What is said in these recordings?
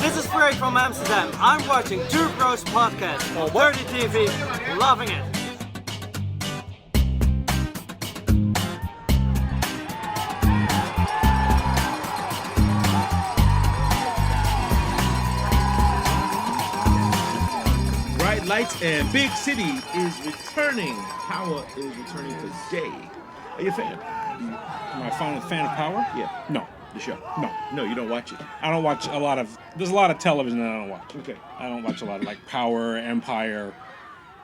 This is Frank from Amsterdam. I'm watching Two Bros podcast on 30 TV, loving it. Bright lights and big city is returning. Power is returning today. Are you a fan? Am I a fan of Power? Yeah. No. The show? No. No, you don't watch it. I don't watch a lot of... There's a lot of television that I don't watch. Okay. I don't watch a lot of, like, Power, Empire,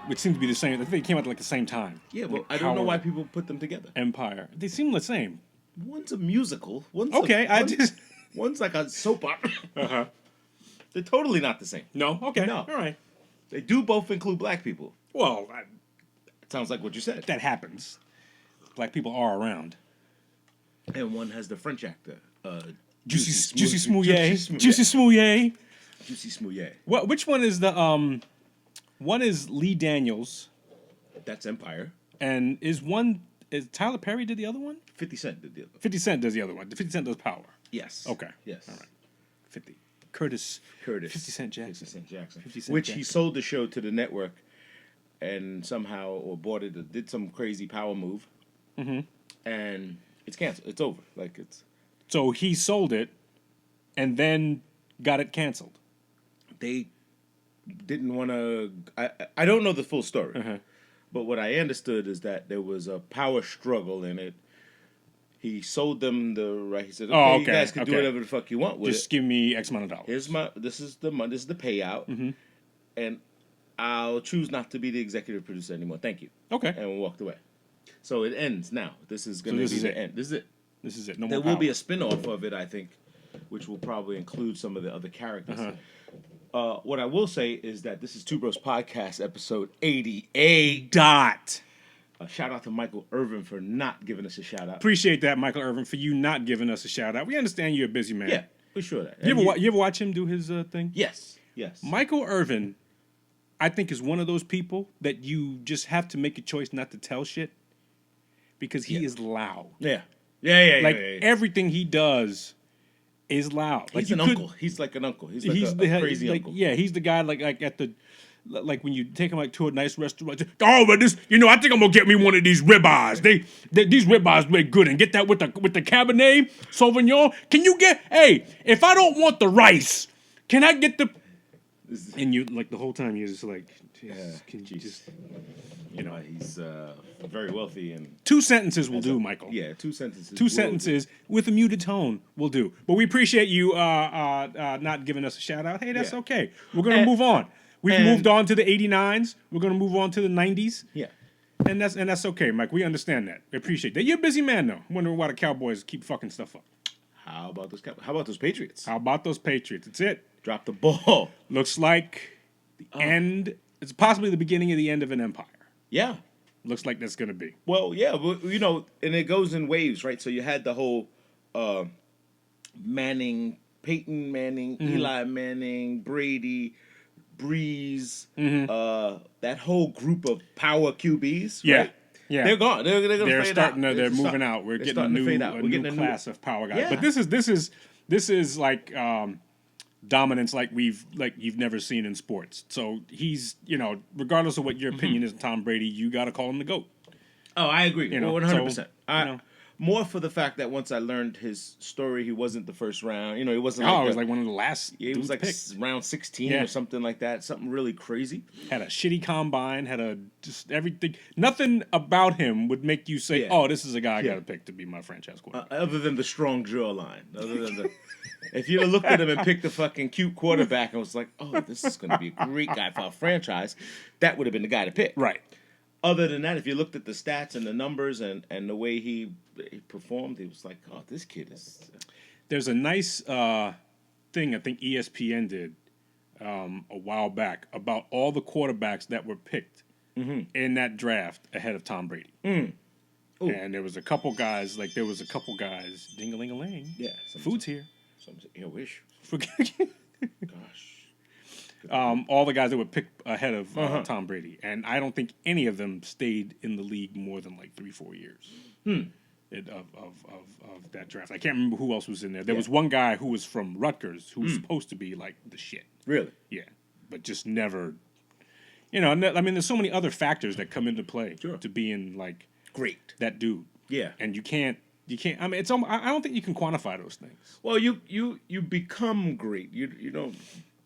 which seem to be the same. I think they came out, like, the same time. Yeah, well, like I don't know Power, why people put them together. Empire. They seem the same. One's a musical. One's Okay, One's like a soap opera. Uh-huh. They're totally not the same. No? Okay. No. All right. They do both include black people. Well, It sounds like what you said. that happens. Black people are around. And one has the French actor. Juicy Juicy Smouillet. Juicy Smouillet. Juicy Smouillet. What? Which one is the One is Lee Daniels, That's Empire. and is Tyler Perry did the other one? 50 Cent did the other. 50 Cent does the other one. 50 Cent does Power. Yes. Okay. Yes. All right. 50. Curtis. 50 Cent Jackson. 50 Cent Jackson. 50 Cent Which Jackson. he sold the show to the network and somehow, or bought it, or did some crazy power move. Mm-hmm. And it's canceled. It's over. Like, it's... So he sold it and then got it canceled. They didn't want to... I don't know the full story. Uh-huh. But what I understood is that there was a power struggle in it. He sold them the right. He said, "Okay, you guys can do whatever the fuck you want with Just it. give me X amount of dollars. This is the money. This is the payout, and I'll choose not to be the executive producer anymore. Thank you." Okay. And we walked away. So it ends now. This is going to be the end. This is it. This is it. No more There will Power. be a spin-off of it, I think, which will probably include some of the other characters. What I will say is that this is Two Bros Podcast, episode 88. Dot. Shout out to Michael Irvin for not giving us a shout out. Appreciate that, Michael Irvin, for you not giving us a shout out. We understand you're a busy man. Yeah, for sure. That. You ever watch him do his thing? Yes. Yes. Michael Irvin, I think, is one of those people that you just have to make a choice not to tell shit because he is loud. Yeah. Yeah. Like everything he does is loud. He's like an uncle. He's like an uncle. He's like a crazy like, uncle. Yeah, he's the guy like at the when you take him like to a nice restaurant. Oh, but this, I think I'm gonna get me one of these ribeyes. These ribeyes make good, and get that with the Cabernet Sauvignon. Can you get? Hey, if I don't want the rice, can I get the? And you like the whole time you're just like, can you just, he's very wealthy and 2 sentences will do, Michael. yeah, 2 sentences. Two sentences with a muted tone will do. But we appreciate you not giving us a shout out. Hey, that's okay. We're gonna move on. We've moved on to the 89s. We're gonna move on to the 90s. Yeah. And that's okay, Mike. We understand that. We appreciate that. You're a busy man though. Wondering why the Cowboys keep fucking stuff up. How about those Patriots? How about those Patriots? That's it. Drop the ball. Looks like the end. It's possibly the beginning of the end of an empire. Yeah. Looks like that's gonna be. Well, yeah, but, and it goes in waves, right? So you had the whole Manning, Peyton Manning, Eli Manning, Brady, Breeze, that whole group of power QBs. Yeah. Right? Yeah. They're gone. They're going to fade starting. out. They're moving out. We're getting a new class of power guys. Yeah. But this is like dominance like you've never seen in sports. So he's regardless of what your opinion is on Tom Brady, you got to call him the GOAT. Oh, I agree. 100%. So, more for the fact that once I learned his story, he wasn't the first round. He wasn't. It was like one of the last. Yeah, he was like picked. round 16 or something like that. Something really crazy. Had a shitty combine. Had just everything. Nothing about him would make you say, "Oh, this is a guy I got to pick to be my franchise quarterback." Other than the strong jawline. Other than if you'd have looked at him and picked a fucking cute quarterback and was like, "Oh, this is going to be a great guy for our franchise," that would have been the guy to pick. Right. Other than that, if you looked at the stats and the numbers and the way he performed, he was like, "Oh, this kid is." There's a nice thing I think ESPN did a while back about all the quarterbacks that were picked in that draft ahead of Tom Brady. And there was a couple guys, ding-a-ling-a-ling. Yeah. Food's here. I wish. Gosh. All the guys that were picked ahead of Tom Brady. And I don't think any of them stayed in the league more than like 3-4 years. of that draft. I can't remember who else was in there. There was one guy who was from Rutgers who was supposed to be like the shit. Really? Yeah, but just never. You know, I mean, there's so many other factors that come into play to being like Great. that dude. Yeah. And you can't. I mean, I don't think you can quantify those things. Well, you become great. You don't.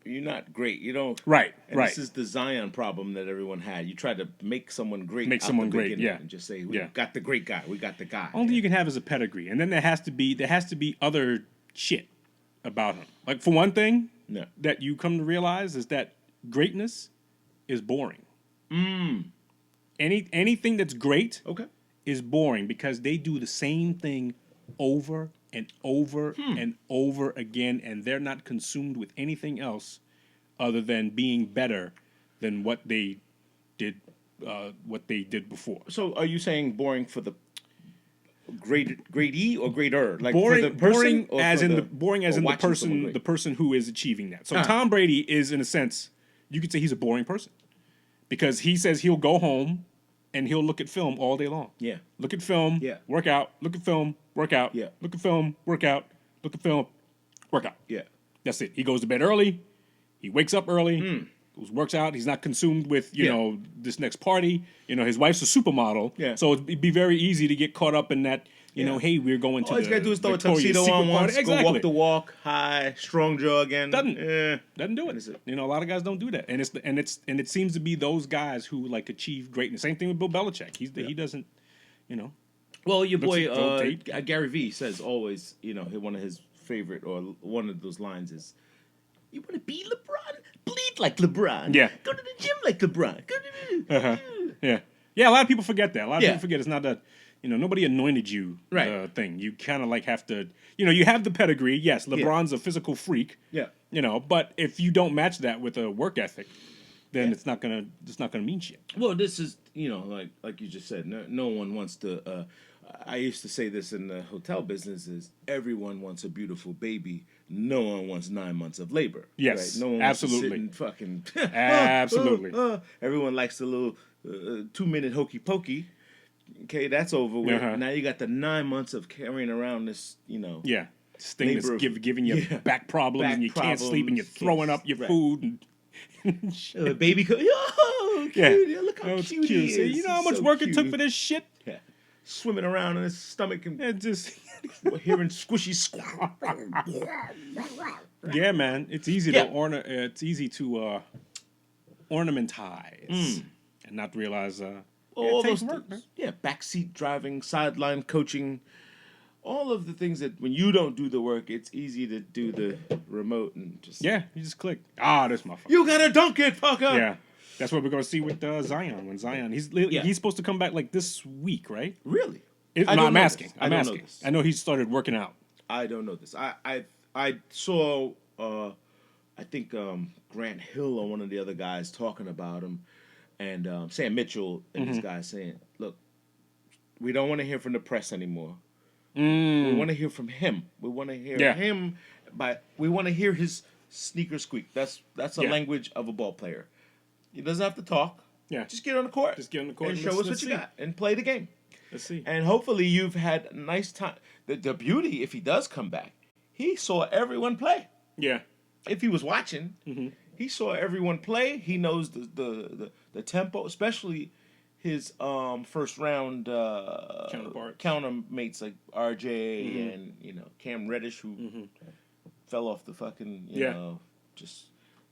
You're not great. You don't. Right. And this is the Zion problem that everyone had. You try to make someone great. Make out someone the great. beginning Yeah. And just say we got the great guy. We got the guy. Only thing you can have is a pedigree, and then there has to be other shit about him. Like for one thing, that you come to realize is that greatness is boring. Anything that's great is boring because they do the same thing over and over and over again, and they're not consumed with anything else other than being better than what they did before. So, are you saying boring for the grade E or grader? Like boring, for the person, boring as in watching the person who is achieving that. So Tom Brady is, in a sense, you could say he's a boring person because he says he'll go home and he'll look at film all day long. Yeah. Look at film, work out, look at film, work out, look at film, work out, look at film, work out. Yeah. That's it. He goes to bed early, he wakes up early, works out, he's not consumed with, you know, this next party. You know, his wife's a supermodel. So it'd be very easy to get caught up in that, you know, hey, we're going to all he's got to do is throw a tuxedo on once, go walk the walk, high, strong jaw again. Doesn't do it. You know, a lot of guys don't do that, and it seems to be those guys who like achieve greatness. Same thing with Bill Belichick. He doesn't, you know. Well, your boy Gary V says always, you know, one of his favorite or one of those lines is, "You want to be LeBron? Bleed like LeBron. Yeah. Go to the gym like LeBron. Go to Yeah. A lot of people forget that. A lot of people forget it's not that. You know, nobody anointed you right. Thing. You kind of like have to, you know, you have the pedigree. Yes, LeBron's a physical freak. Yeah. You know, but if you don't match that with a work ethic, then it's not gonna mean shit. Well, this is, you know, like you just said, no one wants to. I used to say this in the hotel business: is everyone wants a beautiful baby. No one wants 9 months of labor. Yes, right? No one absolutely. wants to sit and fucking Absolutely. Everyone likes the little 2-minute hokey pokey. Okay, that's over with. Now you got the 9 months of carrying around this, you know. Yeah. This thing that's giving you back problems and you can't sleep and you're throwing up your food. And baby, oh, cute. Yeah. Look how cute he is. So, you know how much work it took for this shit? Yeah. Swimming around in his stomach and just hearing squishy squawk. Yeah, man. It's easy to ornamentize and not realize all it takes those work, man. Yeah, backseat driving, sideline coaching, all of the things that when you don't do the work, it's easy to do the remote and just you just click. This motherfucker. You gotta dunk it, fucker. Yeah, that's what we're gonna see with Zion. When Zion, he's supposed to come back like this week, right? Really? I'm asking. I don't know this. I know he started working out. I don't know this. I saw I think Grant Hill or one of the other guys talking about him. And Sam Mitchell and this guy saying, look, we don't want to hear from the press anymore. We want to hear from him. We want to hear him. We want to hear his sneaker squeak. That's the language of a ball player. He doesn't have to talk. Yeah. Just get on the court. And show us what you got. And play the game. Let's see. And hopefully you've had a nice time. The beauty, if he does come back, he saw everyone play. Yeah. If he was watching, he saw everyone play. He knows the tempo, especially his first round countermates like RJ and Cam Reddish, who fell off the fucking you know, just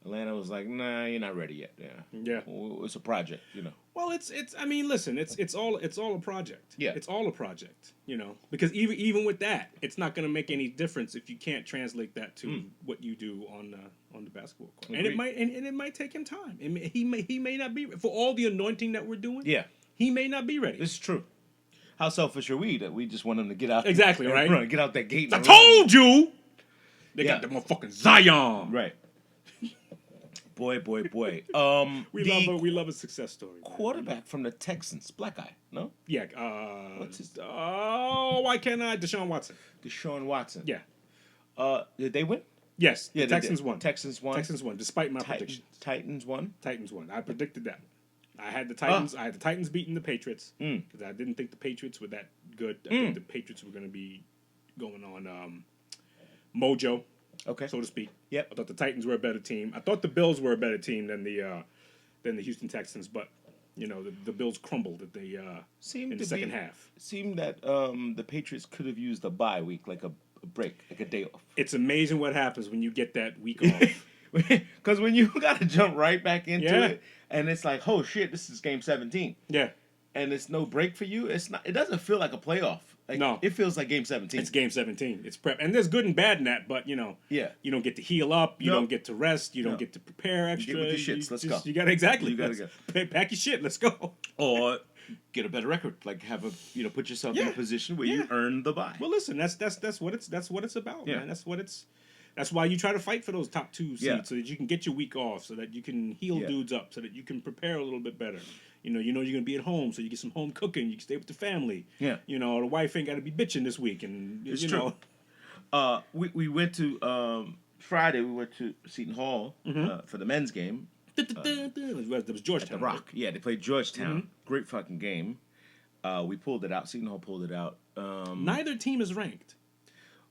Atlanta was like, nah, you're not ready yet. Yeah. It's a project, Well, it's. I mean, listen, it's all a project. Yeah. It's all a project, because even with that, it's not going to make any difference if you can't translate that to what you do on the basketball court. Agreed. And it might take him time. He may not be for all the anointing that we're doing. Yeah. He may not be ready. This is true. How selfish are we that we just want him to get out? Exactly, right? Run, get out that gate. I told you. They got the motherfucking Zion. Right. Boy. We love a success story. Quarterback from the Texans, black guy, no? Yeah. What's his? Why can't I? Deshaun Watson. Deshaun Watson. Yeah. Did they win? Yes. Yeah, the Texans won. Texans won. Despite my predictions. Titans won. I predicted that. I had the Titans. I had the Titans beating the Patriots because I didn't think the Patriots were that good. I think the Patriots were going to be going on mojo, Okay. so to speak. Yep. I thought the Titans were a better team. I thought the Bills were a better team than the Houston Texans, but the Bills crumbled at the in the second half. Seemed that the Patriots could have used a bye week, like a break, like a day off. It's amazing what happens when you get that week off. Because when you got to jump right back into Yeah. it, and it's like, oh shit, this is game 17. Yeah. And it's no break for you. It's not. It doesn't feel like a playoff. Like, No. It feels like game 17. It's game 17. It's prep. And there's good and bad in that, but, Yeah. you don't get to heal up. You No. don't get to rest. You don't No. get to prepare extra. Get with the shits. Let's go. You got exactly. You gotta Pack your shit. Let's go. Or get a better record. Like have a put yourself in Yeah. a position where you earn the bye. Well, listen, that's what it's about, Yeah. man. That's why you try to fight for those top 2 seeds, Yeah. so that you can get your week off, so that you can heal dudes up, so that you can prepare a little bit better. You're gonna be at home, so you get some home cooking. You can stay with the family. Yeah. The wife ain't got to be bitching this week, and It's true. We went to Friday. We went to Seton Hall for the men's game. It was Georgetown. The Rock. Right? Yeah, they played Georgetown. Great fucking game. We pulled it out. Seton Hall pulled it out. Neither team is ranked.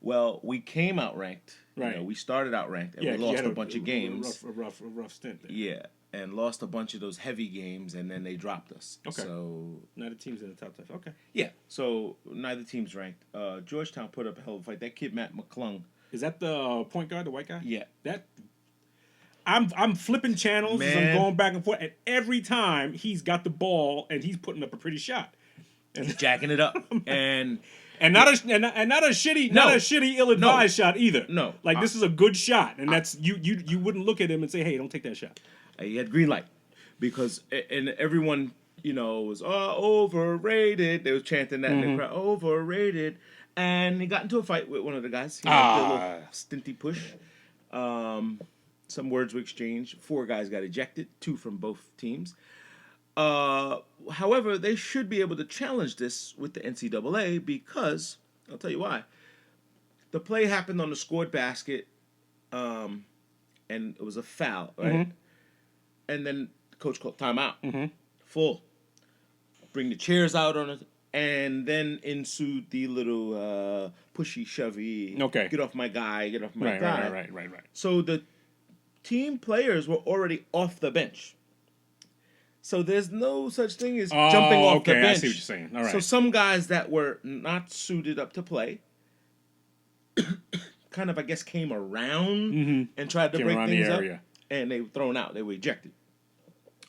Well, we came out ranked. Right. We started out ranked, and Yeah, we 'cause you lost had a bunch of games. A rough stint there. Yeah, and lost a bunch of those heavy games, and then they dropped us. Okay. So Neither team's in the top 10. Okay. yeah, so neither team's ranked. Georgetown put up a hell of a fight. That kid Matt McClung. Is that the point guard, the white guy? Yeah. I'm flipping channels as I'm Man. going back and forth, and every time he's got the ball and he's putting up a pretty shot. He's jacking it up, and Not a shitty, No. not a shitty, ill-advised shot either. No. Like this is a good shot, and that's you wouldn't look at him and say, "Hey, don't take that shot." he had green light because and everyone was overrated. They was chanting that in the crowd, overrated, and he got into a fight with one of the guys. He did a little stinty push. Some words were exchanged. 4 guys got ejected, 2 from both teams. However, they should be able to challenge this with the NCAA because I'll tell you why. The play happened on the scored basket, and it was a foul, right? And then the coach called timeout. Full. Bring the chairs out on it, and then ensued the little pushy, shovey. Okay. Get off my guy. Get off my guy. Right. So the team players were already off the bench. So there's no such thing as jumping off the bench. I see what you're saying. All right. So some guys that were not suited up to play kind of, I guess, came around and tried to Came break around the things up. area. And they were thrown out. They were ejected.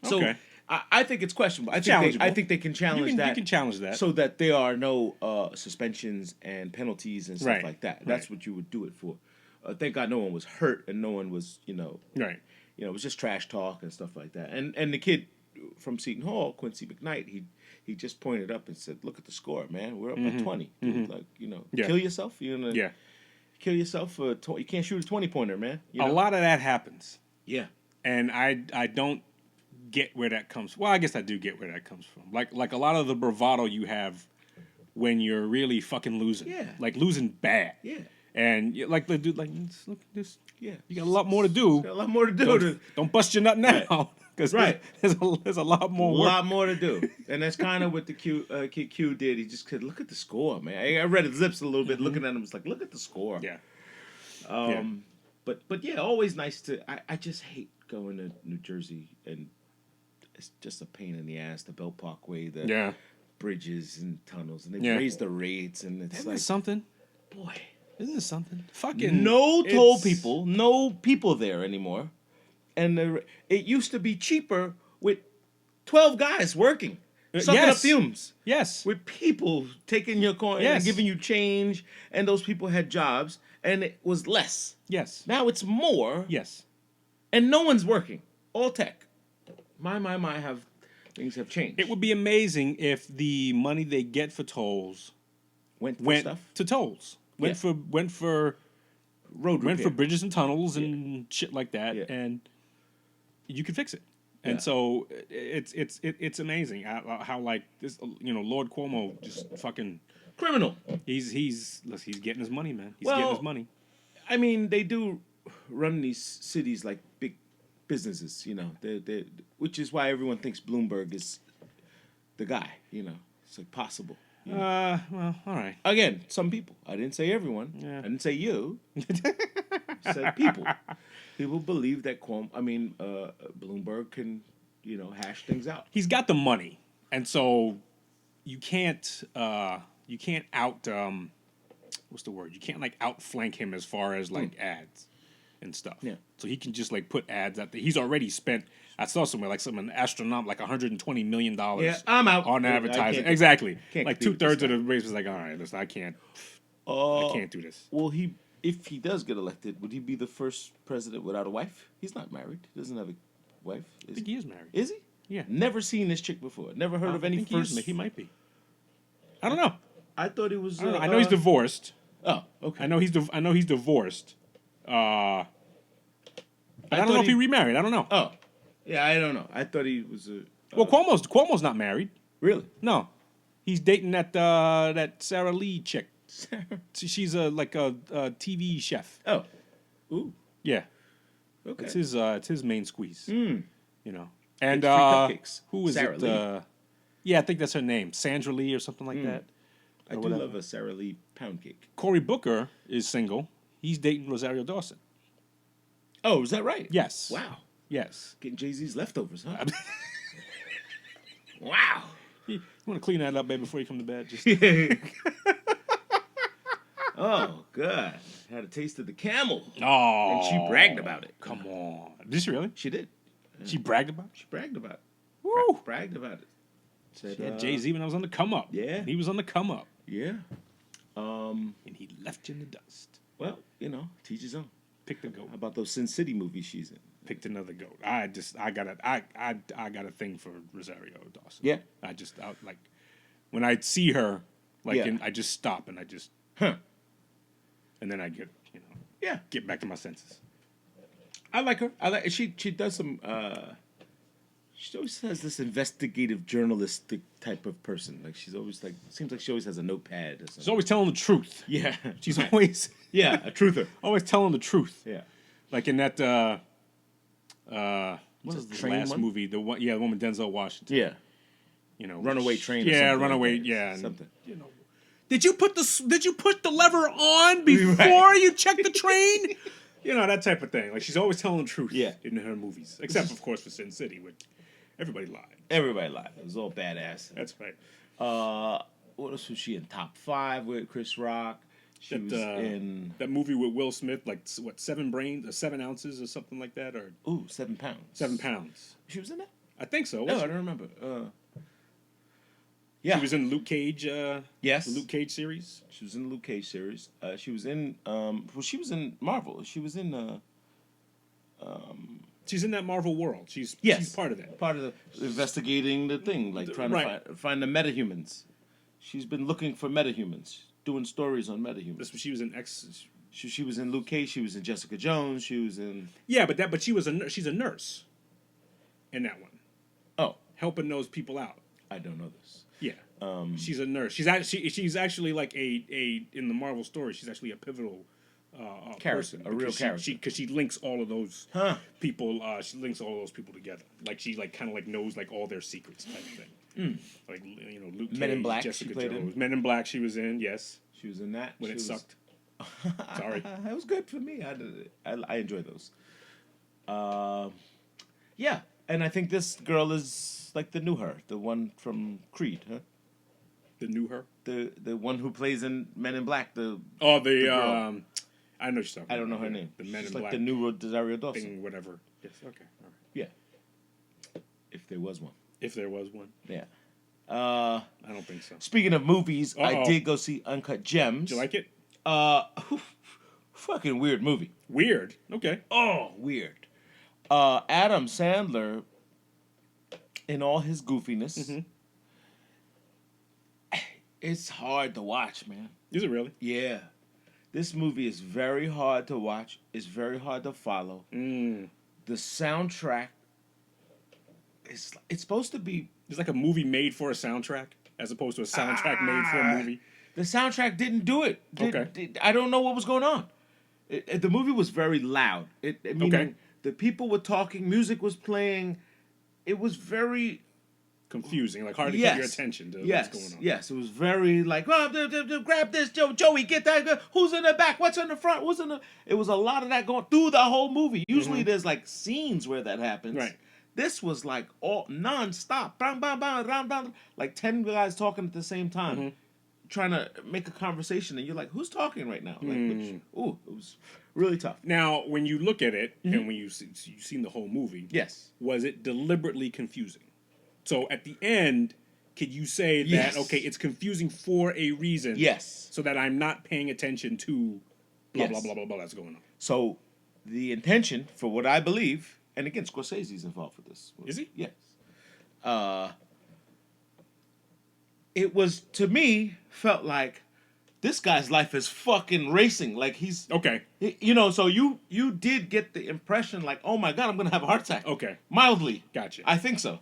So Okay. I think it's questionable. I Challengeable. think they can challenge that. You can challenge that. So that there are no suspensions and penalties and stuff Right. like that. That's what you would do it for. Thank God no one was hurt and no one was, Right. it was just trash talk and stuff like that. And the kid from Seton Hall, Quincy McKnight, he just pointed up and said, "Look at the score, man. We're up by 20. Dude, like, Yeah. kill yourself. Yeah. Kill yourself for you can't shoot a 20-pointer, man." A lot of that happens. Yeah. And I don't get where that comes. Well, I guess I do get where that comes from. Like a lot of the bravado you have when you're really fucking losing. Yeah. Like losing bad. Yeah. And like the dude, like look at this. Yeah. You got a lot more to do. Got a lot more to do. Don't bust your nut now, because Right. there's a lot more A work. lot more to do, and that's kind of what the kid Q did. He just could look at the score, man. I read his lips a little bit, looking at him. It's like, look at the score. Yeah. But yeah, always nice to. I just hate going to New Jersey, and it's just a pain in the ass. The Belt Parkway, the bridges and tunnels, and they raise the rates, and it's Isn't like, this something? boy, Isn't this something? Fucking no toll people, no people there anymore, and it used to be cheaper with 12 guys working, sucking up yes. fumes. Yes. With people taking your coin Yes. and giving you change, and those people had jobs, and it was less. Yes. Now it's more, Yes. and no one's working. All tech. Things have changed. It would be amazing if the money they get for tolls went went to tolls. Went for road went for repair. bridges and tunnels and shit like that, Yeah. and you could fix it. And Yeah. so it's amazing how like this, Lord Cuomo just fucking criminal. he's getting his money, man. He's Well, getting his money. I mean, they do run these cities like big businesses, which is why everyone thinks Bloomberg is the guy. It's like possible. Well, all right. Again, some people. I didn't say everyone. Yeah. I didn't say you. I said people. People believe that Bloomberg can, hash things out. He's got the money, and so you can't out what's the word? You can't like outflank him as far as like ads and stuff. Yeah. So he can just like put ads out there. He's already spent. I saw somewhere like an astronomical like $120 million. Yeah, I'm out on I advertising. can't- Exactly. can't Like compete with 2/3 of the race was like, all right, listen, I can't do this. Well, if he does get elected, would he be the first president without a wife? He's not married. He doesn't have a wife. I think he is married. Is he? Yeah. Never seen this chick before. Never heard of any think first. He might be. I don't know. I thought he was. I don't know. I know he's divorced. Oh, okay. I know he's divorced. But I don't thought know if he remarried. I don't know. Oh, yeah. I don't know. I thought he was a. Well, Cuomo's not married. Really? No, he's dating that Sarah Lee chick. She's a TV chef. Oh. Ooh. Yeah, Okay. it's his main squeeze. Mm. You know, and Free cupcakes. who is Sarah it? Lee. Yeah, I think that's her name, Sandra Lee or something like that. I Or do whatever. love a Sarah Lee pound cake. Cory Booker is single. He's dating Rosario Dawson. Oh, is that right? Yes. Wow. Yes. Getting Jay-Z's leftovers, huh? Wow. You want to clean that up, baby, before you come to bed? Just Oh, God. Had a taste of the camel. oh, And she bragged about it. Come on, did she really? She did. She bragged about it. She bragged about it. Woo! Bragged about it. Said, She had Jay-Z when I was on the come up. yeah. And he was on the come up, Yeah. and he left you in the dust. Well, teach his own. Picked the goat. How about those Sin City movies she's in? Picked another goat. I got a thing for Rosario Dawson. Yeah. I like when I see her, like, Yeah. I just stop and I just, Huh. and then I get, Yeah. get back to my senses. I like her. She does some she always has this investigative journalistic type of person. Like she's always seems like she always has a notepad or something. She's always telling the truth. Yeah. She's always Yeah, a truther. always telling the truth. Yeah. Like in that what's Was it the Train last one? movie? The one with Denzel Washington. Yeah. Runaway Train or Yeah, something Runaway. like that. Yeah, and, Something. Did you put the lever on before you checked the train? That type of thing. Like she's always telling the truth. Yeah. In her movies, except of course for Sin City, which everybody lied. Everybody lied. It was all badass. That's right. What else was she in? Top 5 with Chris Rock. She was in that movie with Will Smith, like what 7 ounces or something like that, or 7 pounds. 7 pounds. She was in that? I think so. No, I don't remember. Yeah. She was in Luke Cage. Yes. The Luke Cage series. She was in the Luke Cage series. She was in she was in Marvel. She was in She's in that Marvel world. She's part of that. Part of the investigating the thing, like trying Right. to find the metahumans. She's been looking for metahumans, doing stories on metahumans. That's what she was in She was in Luke Cage. She was in Jessica Jones. She was in. Yeah, but she was she's a nurse. In that one, Oh, helping those people out. I don't know this. Yeah. She's a nurse. She's actually like a in the Marvel story. She's actually a pivotal Character, person, a real character. Because she links all of those people. She links all of those people together. Like she kind of knows all their secrets type of thing. Like Luke Cage, Men in Black, Jessica she played Jones. in. Men in Black. She was in. Yes. She was in that When She it was- sucked. Sorry. It was good for me. I enjoy those. Yeah, and I think this girl is like the new her, the one from Creed, huh? The new her. The one who plays in Men in Black. Oh, girl. I know what you're talking I don't know about. her name. The Men She's in like Black the new Rosario Dawson. thing, whatever. Yes. Okay. All right. Yeah. If there was one. If there was one, Yeah. I don't think so. Speaking of movies, I Uh-oh. did go see Uncut Gems. Did you like it? Fucking weird movie. Weird. Okay. Oh, weird. Adam Sandler, in all his goofiness, it's hard to watch, man. Is it really? Yeah. This movie is very hard to watch. It's very hard to follow. Mm. The soundtrack it's supposed to be. It's like a movie made for a soundtrack, as opposed to a soundtrack made for a movie. The soundtrack didn't do it. Okay. I don't know what was going on. The movie was very loud. Meaning Okay. the people were talking, music was playing. It was very confusing, like hard to get your attention to what's going on. Yes, it was very like, oh, grab this, Joey, get that. Who's in the back? What's in the front? What's in the? It was a lot of that going through the whole movie. Usually, there's like scenes where that happens. Right. This was like all nonstop, bam, bam, bam, bam, bam, like 10 guys talking at the same time, trying to make a conversation, and you're like, who's talking right now? Like, it was really tough. Now, when you look at it, and when you've seen the whole movie, Yes. was it deliberately confusing? So at the end, could you say that, okay, it's confusing for a reason? Yes. So that I'm not paying attention to blah, Yes. blah, blah, blah, blah that's going on. So the intention, for what I believe, and again, Scorsese's involved with this. Is he? Yes. It was, to me, felt like this guy's life is fucking racing. Like he's... Okay. You know, so you did get the impression like, oh my God, I'm going to have a heart attack. Okay. Mildly. Gotcha. I think so.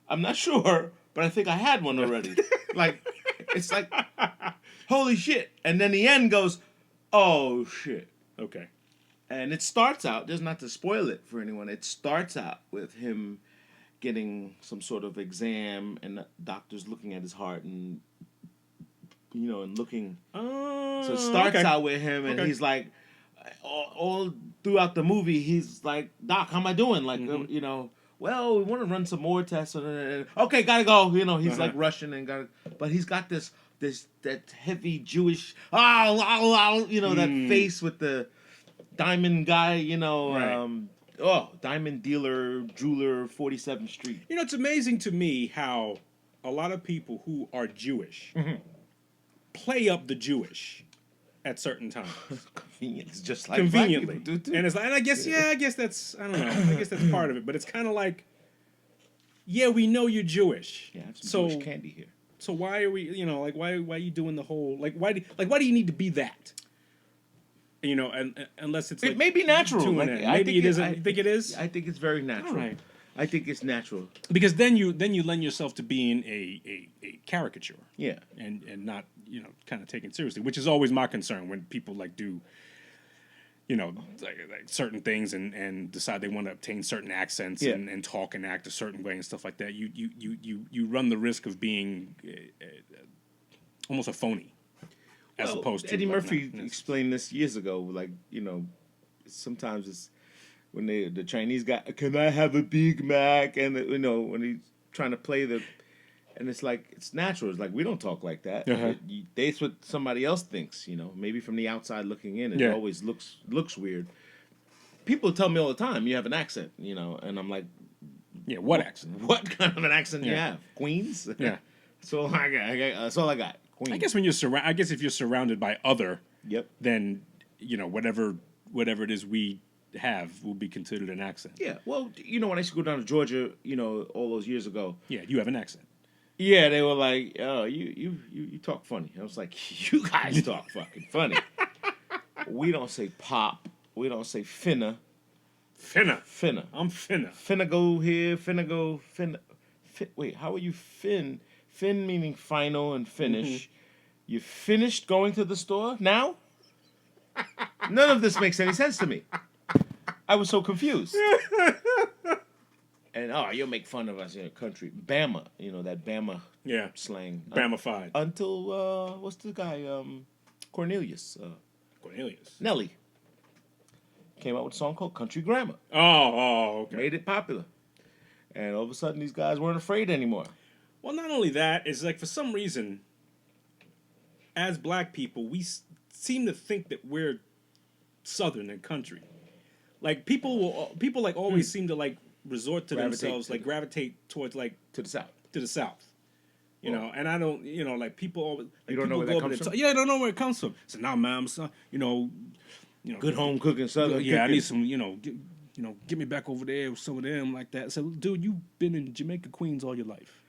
I'm not sure, but I think I had one already. Like, it's like, holy shit. And then the end goes, oh shit. Okay. And it starts out, just not to spoil it for anyone, it starts out with him getting some sort of exam and the doctor's looking at his heart and, you know, and looking. So it starts out with him and he's like, all throughout the movie, he's like, Doc, how am I doing? Like, you know, well, we want to run some more tests. Okay, gotta go. You know, he's like rushing and but he's got that heavy Jewish, you know, that face with the diamond guy, you know, diamond dealer, jeweler, 47th Street. You know, it's amazing to me how a lot of people who are Jewish play up the Jewish at certain times. Convenience, just like Conveniently. black people do too. And it's like, and I guess that's, I don't know, I guess that's part of it, but it's kind of like, yeah, we know you're Jewish. Yeah, I have some Jewish candy here. So why are we, you know, like why are you doing the whole, why do you need to be that? You know, and unless it's like it may be natural. Like, maybe it isn't. You think it is? I think it's very natural. Right. I think it's natural. Because then you lend yourself to being a caricature. Yeah. And not, you know, kind of taken seriously, which is always my concern when people like do, you know, like certain things and decide they want to obtain certain accents and talk and act a certain way and stuff like that. You run the risk of being almost a phony. As opposed to Eddie Murphy explained this years ago. Like, you know, sometimes it's when the Chinese guy, can I have a Big Mac? And you know, when he's trying to play and it's like it's natural. It's like we don't talk like that. That's what somebody else thinks. You know, maybe from the outside looking in, it always looks weird. People tell me all the time, you have an accent. You know, and I'm like, yeah, what accent? What kind of an accent do you have? Queens? Yeah, that's all I got. That's all I got. Queens. I guess when I guess if you're surrounded by other, then you know whatever it is we have will be considered an accent. Yeah. Well, you know, when I used to go down to Georgia, you know, all those years ago. Yeah, you have an accent. Yeah, they were like, "Oh, you talk funny." I was like, "You guys talk fucking funny." We don't say pop. We don't say finna. Finna. I'm finna. Finna go here. Finna go. Finna. Wait, how are you fin? Fin meaning final and finish. You finished going to the store now? None of this makes any sense to me. I was so confused. And you'll make fun of us in a country. Bama, you know, that Bama slang. Bama-fied. Until, what's the guy? Cornelius. Nelly. Came out with a song called Country Grammar. Oh, okay. Made it popular. And all of a sudden, these guys weren't afraid anymore. Well, not only that, it's like for some reason, as black people, we seem to think that we're Southern and country. Like people like always seem to like resort to themselves, like gravitate towards like to the South. You know, and I don't, you know, like people always. Like, you don't know where that comes from? Yeah, I don't know where it comes from. So now, man, you know, good home cooking, Southern. Yeah, cooking. I need some, get me back over there with some of them like that. So, dude, you've been in Jamaica, Queens all your life.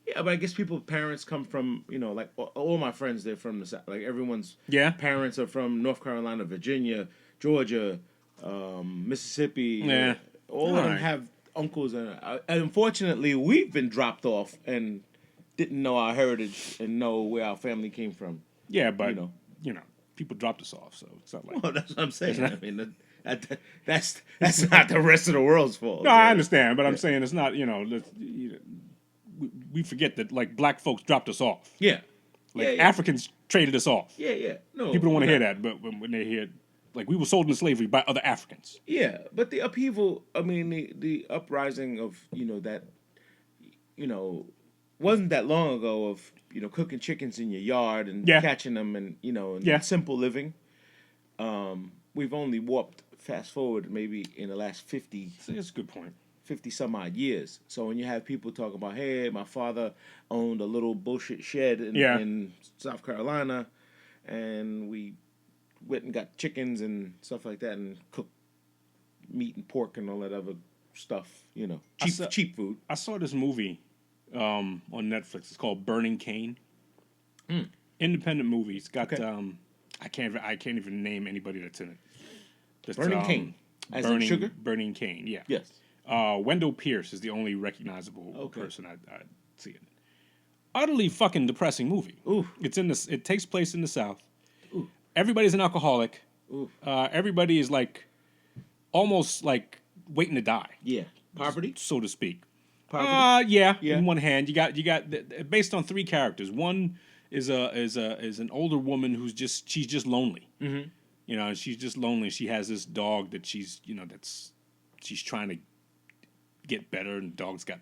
Yeah, but I guess parents come from, you know, like all my friends, they're from the South. Like everyone's parents are from North Carolina, Virginia, Georgia, Mississippi. Yeah. All of them have uncles. And unfortunately, we've been dropped off and didn't know our heritage and know where our family came from. Yeah, but, you know people dropped us off, so it's not like... Well, that's what I'm saying. I mean, that's not the rest of the world's fault. No, I understand, but I'm saying it's not, we forget that like black folks dropped us off. Yeah. Like Africans traded us off. Yeah. No, People don't want to hear that, but when they hear, like, we were sold into slavery by other Africans. Yeah, but the upheaval, I mean, the uprising of, that, wasn't that long ago of, cooking chickens in your yard and catching them and, and simple living. We've only warped fast forward maybe in the last 50. That's a good point. 50 some odd years. So when you have people talking about, hey, my father owned a little bullshit shed in South Carolina, and we went and got chickens and stuff like that and cooked meat and pork and all that other stuff, cheap food. I saw this movie on Netflix. It's called Burning Cane. Independent movie. It's got I can't even name anybody that's in it. Burning Cane. As in sugar? Burning Cane, yeah. Yes. Wendell Pierce is the only recognizable person I see it. Utterly fucking depressing movie. Ooh. It takes place in the South. Ooh. Everybody's an alcoholic. Ooh. Everybody is like almost like waiting to die. Yeah. Poverty, so to speak. Poverty. Yeah. In one hand, you got based on three characters. One is an older woman who's she's just lonely. Mm-hmm. She's just lonely. She has this dog that she's trying to get better, and the dog's got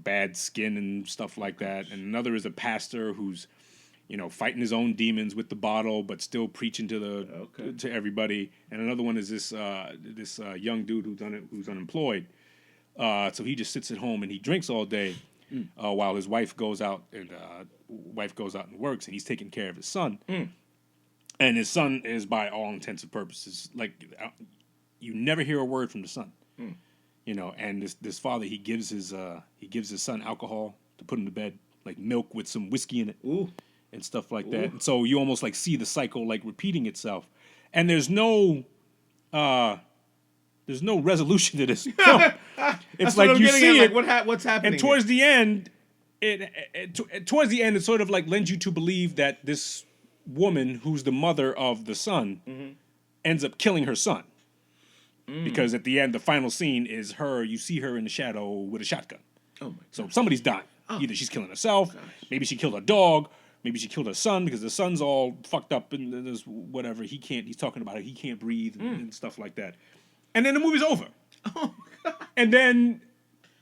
bad skin and stuff like that. And another is a pastor who's fighting his own demons with the bottle, but still preaching to everybody. And another one is this young dude who's unemployed. So he just sits at home and he drinks all day, while his wife goes out and works, and he's taking care of his son. And his son is, by all intents and purposes, like, you never hear a word from the son. And this father, he gives his son alcohol to put him to bed, like milk with some whiskey in it. Ooh. And stuff like that. And so you almost like see the cycle like repeating itself. And there's no resolution to this. No. It's like you see it. Like what's happening? And towards the end, it sort of like lends you to believe that this woman, who's the mother of the son, ends up killing her son. Because at the end, the final scene is her. You see her in the shadow with a shotgun. Oh my God. So somebody's dying. Either she's killing herself, maybe she killed a dog. Maybe she killed her son because the son's all fucked up and there's whatever. He's talking about it. He can't breathe and stuff like that. And then the movie's over. Oh, God. And then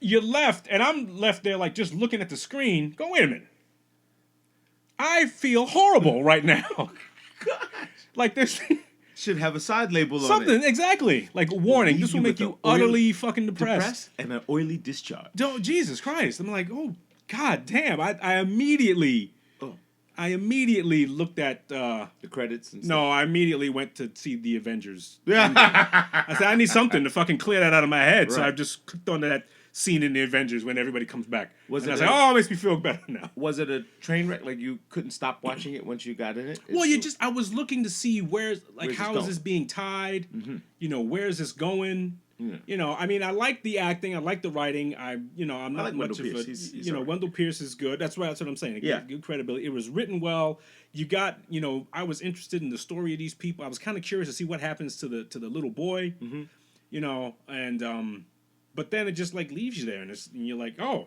you're left, and I'm left there like just looking at the screen. Go, wait a minute. I feel horrible right now. Gosh. Like this should have a side label on it. Something, exactly. Like a warning. This will make you utterly fucking depressed. And an oily discharge. Oh, Jesus Christ. I'm like, oh, God damn. I immediately looked at the credits and stuff. No, I immediately went to see the Avengers. I said, I need something to fucking clear that out of my head. Right. So I just clicked on that scene in the Avengers when everybody comes back. I was like, oh, it makes me feel better now. Was it a train wreck? Like you couldn't stop watching it once you got in it? Well, I was looking to see how is this being tied? Mm-hmm. Where is this going? Yeah. I mean, I like the acting, I like the writing. I'm not like much of a. Wendell Pierce is good. That's what I'm saying. Good credibility. It was written well. You got, I was interested in the story of these people. I was kind of curious to see what happens to the little boy. Mm-hmm. But then it just like leaves you there, and you're like, oh,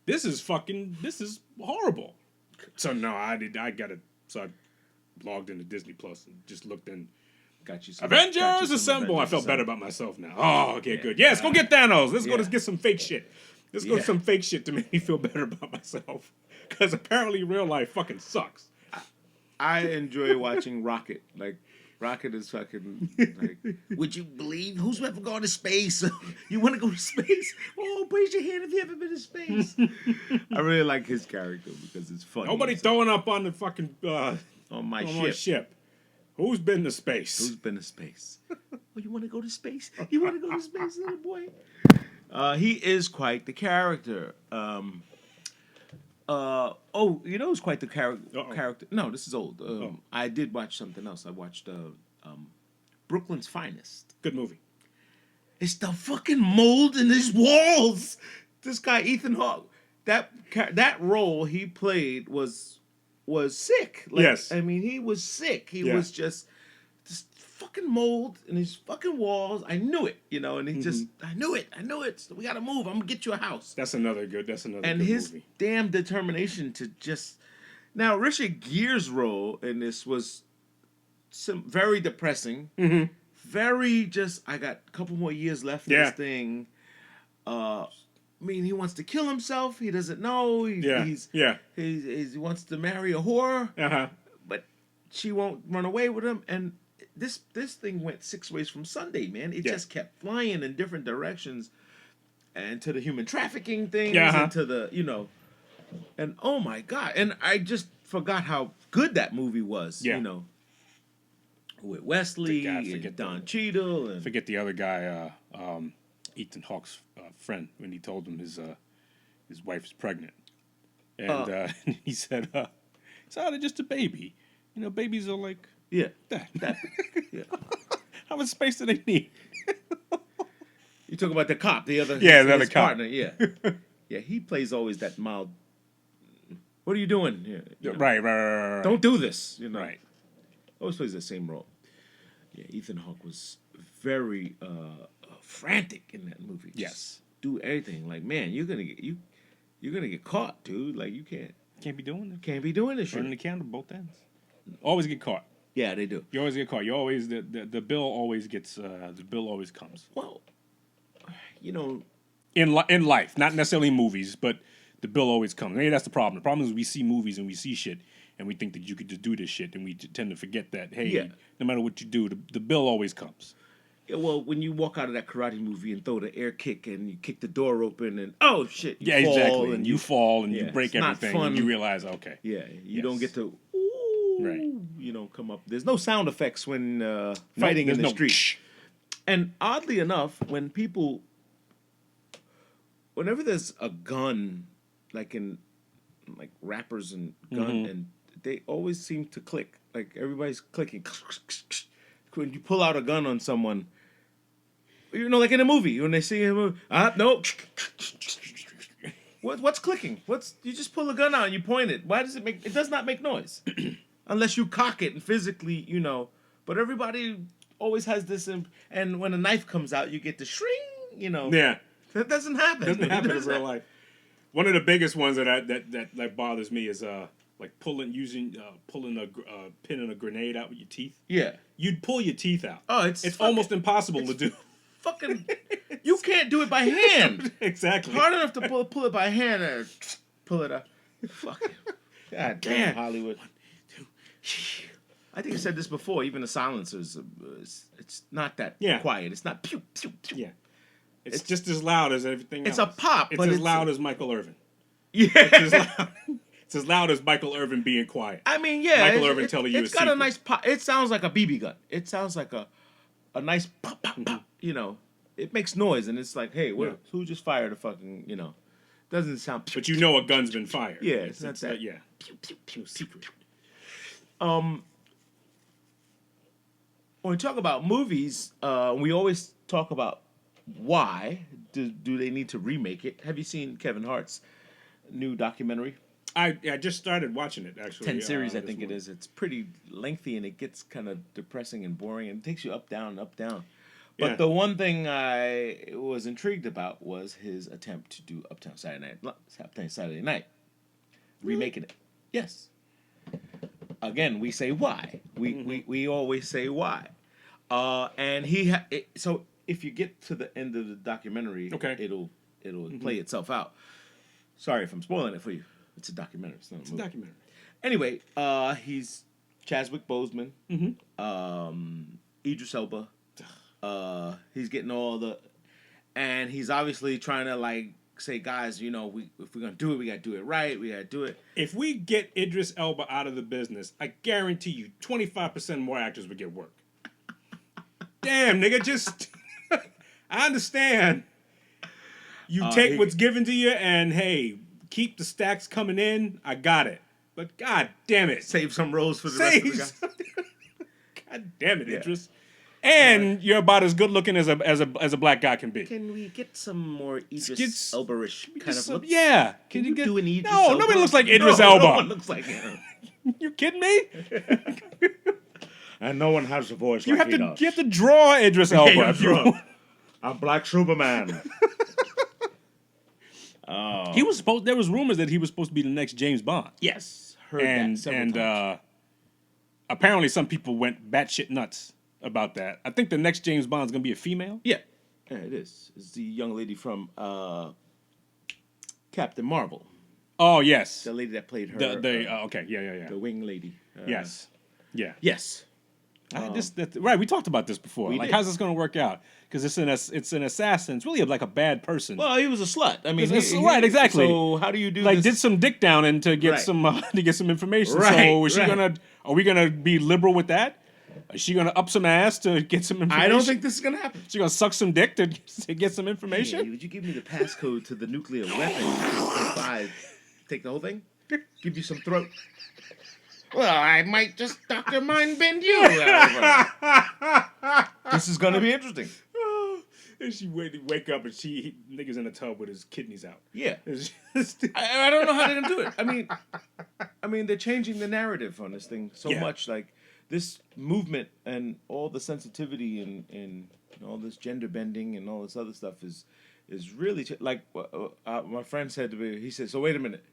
this is horrible. So no, I got it. So I logged into Disney Plus and just looked in. Got you Avengers Assemble. I felt better about myself now. Oh, okay, good. Yes, go get Thanos. Let's go get some fake shit. Let's go to some fake shit to make me feel better about myself. Because apparently real life fucking sucks. I enjoy watching Rocket. Like, Rocket is fucking like, would you believe who's ever gone to space? You want to go to space? Oh, raise your hand if you ever been to space. I really like his character because it's funny. Nobody throwing up on the fucking on my ship. Who's been to space? Who's been to space? Oh, you want to go to space? You want to go to space, little boy? He is quite the character. Who's quite the character? No, this is old. I did watch something else. I watched Brooklyn's Finest. Good movie. It's the fucking mold in his walls. This guy, Ethan Hawke, that role he played was sick. Like, yes. I mean, he was sick. He was just this fucking mold in these fucking walls. I knew it, you know, and he just, I knew it. So we got to move. I'm going to get you a house. That's another good And good his movie. damn determination to just... Now, Richard Gere's role in this was very depressing. Very just, I got a couple more years left in this thing. I mean, he wants to kill himself. He doesn't know. He wants to marry a whore. But she won't run away with him. And this thing went 6 ways from Sunday, man. It just kept flying in different directions. And to the human trafficking things. And to the, you know... And oh my God. And I just forgot how good that movie was. You know. With Wesley and Don Cheadle. And forget the other guy, Ethan Hawke's friend, when he told him his wife's pregnant. And he said, it's they're just a baby. You know, babies are like that. How much space do they need? You talk about the cop, the other other cop. partner, yeah, he plays always that mild. What are you doing here? You know, Right. Don't do this. You know, Right. Always plays the same role. Yeah, Ethan Hawke was very frantic in that movie. Yes. Do everything like, man, you're gonna get caught, dude. Like you can't be doing this shit. Burning the candle both ends. Always get caught. Yeah, they do. You always get caught. You always the bill always gets the bill always comes. Well, you know, in life, not necessarily in movies, but the bill always comes. Maybe that's the problem. The problem is we see movies and we see shit and we think that you could just do this shit, and we tend to forget that, hey, no matter what you do, the bill always comes. Yeah, well, when you walk out of that karate movie and throw the air kick and you kick the door open and, oh, shit, you fall. Exactly. And you fall and you break it's not everything fun. and you realize, okay. Yeah, you don't get to, you know, come up. There's no sound effects when fighting in the street. And oddly enough, whenever there's a gun, like in rappers and gun, and they always seem to click. Like everybody's clicking. When you pull out a gun on someone, you know, like in a movie, when they see him, no. What's clicking? You just pull a gun out and you point it. Why does it make? It does not make noise, unless you cock it and physically, you know. But everybody always has this, and when a knife comes out, you get the shring, you know. Yeah. That doesn't happen. Doesn't happen in real life. One of the biggest ones that bothers me is like pulling a pin and a grenade out with your teeth. Yeah. You'd pull your teeth out. Oh, it's almost impossible to do. Fucking, you can't do it by hand. Exactly. Hard enough to pull it by hand and pull it out. Fucking, God damn Hollywood. 1, 2. I think I said this before. Even the silencers, it's not that quiet. It's not pew pew pew. Yeah. It's just as loud as everything else. It's a pop, but it's as loud as Michael Irvin. Yeah. It's as loud as Michael Irvin being quiet. I mean, yeah. Michael Irvin telling you it's got a nice pop. It sounds like a BB gun. It sounds like a nice pop, pop, pop. You know, it makes noise, and it's like, hey, who just fired a fucking, you know, doesn't sound. But you know a gun's been fired. Yeah, it's not that. Yeah. Pew, pew, pew, secret. When we talk about movies, we always talk about why do they need to remake it. Have you seen Kevin Hart's new documentary? I just started watching it, actually. 10 series, I think it is. It's pretty lengthy, and it gets kind of depressing and boring, and it takes you up, down, up, down. But the one thing I was intrigued about was his attempt to do Uptown Saturday Night. Remaking it. Yes. Again, we say why. We always say why. And so if you get to the end of the documentary, it'll play itself out. Sorry if I'm spoiling it for you. It's a documentary. It's not a movie. It's a documentary. Anyway, he's Chadwick Boseman, Idris Elba. He's getting and he's obviously trying to like say, guys, you know, if we're gonna do it, we gotta do it right. We gotta do it. If we get Idris Elba out of the business, I guarantee you, 25% more actors would get work. Damn, nigga, just I understand. You take what's given to you, and hey, keep the stacks coming in. I got it. But god damn it, save some roles for the rest of the guys. God damn it, Idris. And you're about as good looking as a black guy can be. Can we get some more Idris Elba-ish kind of look? Yeah. Can you do an Idris No, Elba? Nobody looks like Idris Elba. No one looks like him. You kidding me? And no one has a voice You like have he to does. you have to draw Idris Elba. Yeah, if you draw. want. I'm Black Superman. He was supposed. There was rumors that he was supposed to be the next James Bond. Yes, heard that several times. Apparently some people went batshit nuts about that. I think the next James Bond is gonna be a female. Yeah, it is. It's the young lady from Captain Marvel. Oh yes, The lady that played her. Okay, yeah. The wing lady. Yes, yeah. Yes. Right, we talked about this before. We Like, did. how's this going to work out? Because it's an assassin. It's really like a bad person. Well, he was a slut. I mean, Right, exactly. So how do you do like this? did some dick down and to get Right. some information. Right, So is she right. are we gonna be liberal with that? Is she gonna up some ass to get some information? I don't think this is gonna happen. She gonna suck some dick to get some information. Hey, would you give me the passcode to the nuclear weapon? If I take the whole thing, give you some throat. Well, I might just Dr. Mind bend you. This is gonna be interesting. And she wake up and niggas in the tub with his kidneys out. Yeah. It's just- I don't know how they're gonna do it. I mean, they're changing the narrative on this thing so Yeah. much. Like this movement and all the sensitivity and all this gender bending and all this other stuff is really like my friend said to me. He said, "So wait a minute."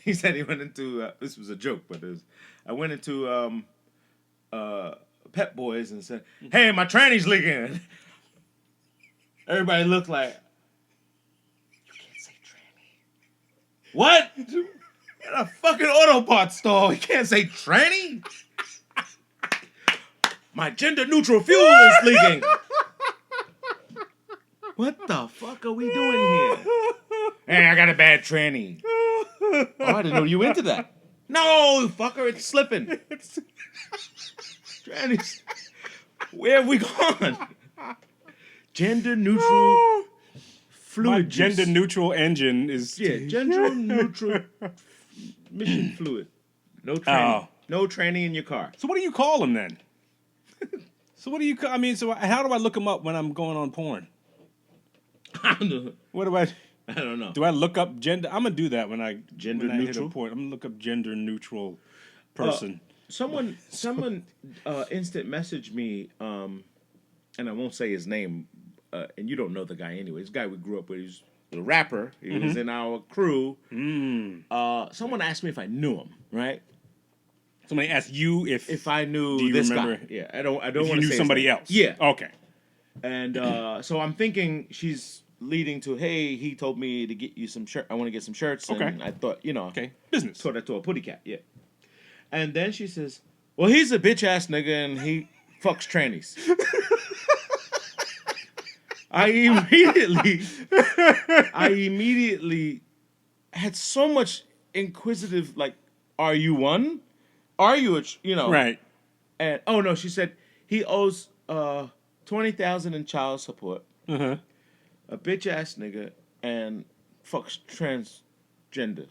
He said he went into this was a joke, but I went into Pep Boys and said, "Hey, my tranny's leaking." Everybody looked like, "You can't say tranny." What? In a fucking auto parts store, you can't say tranny? My gender neutral fuel is leaking. What the fuck are we doing here? Hey, I got a bad tranny. Oh, I didn't know you into that. No, fucker, it's slipping. Trannies. Where have we gone? Gender neutral fluid My juice. gender neutral engine is Gender neutral mission fluid. No tranny. Oh. No tranny in your car. So what do you call them then? So what do you call? I mean, so how do I look them up when I'm going on porn? I don't know. What do I? I don't know. Do I look up gender? I'm gonna do that when I Gender when I hit neutral? a porn. I'm gonna look up gender neutral person. Someone instant messaged me, and I won't say his name, and you don't know the guy anyway. This guy we grew up with. He's a rapper. He was in our crew. Someone asked me if I knew him, right? Somebody asked you if I knew do you this remember guy. Yeah, I don't if want you to knew say somebody his name. else. Yeah. Okay. And so I'm thinking she's leading to, hey, he told me to get you some shirt. I want to get some shirts. Okay. And I thought, Okay. Business. Taught that to a putty cat, yeah. And then she says, well, he's a bitch ass nigga and he fucks trannies. I immediately had so much inquisitive, like, are you one? Are you Right. And oh no, she said he owes $20,000 in child support. Uh-huh. A bitch ass nigga and fucks transgenders.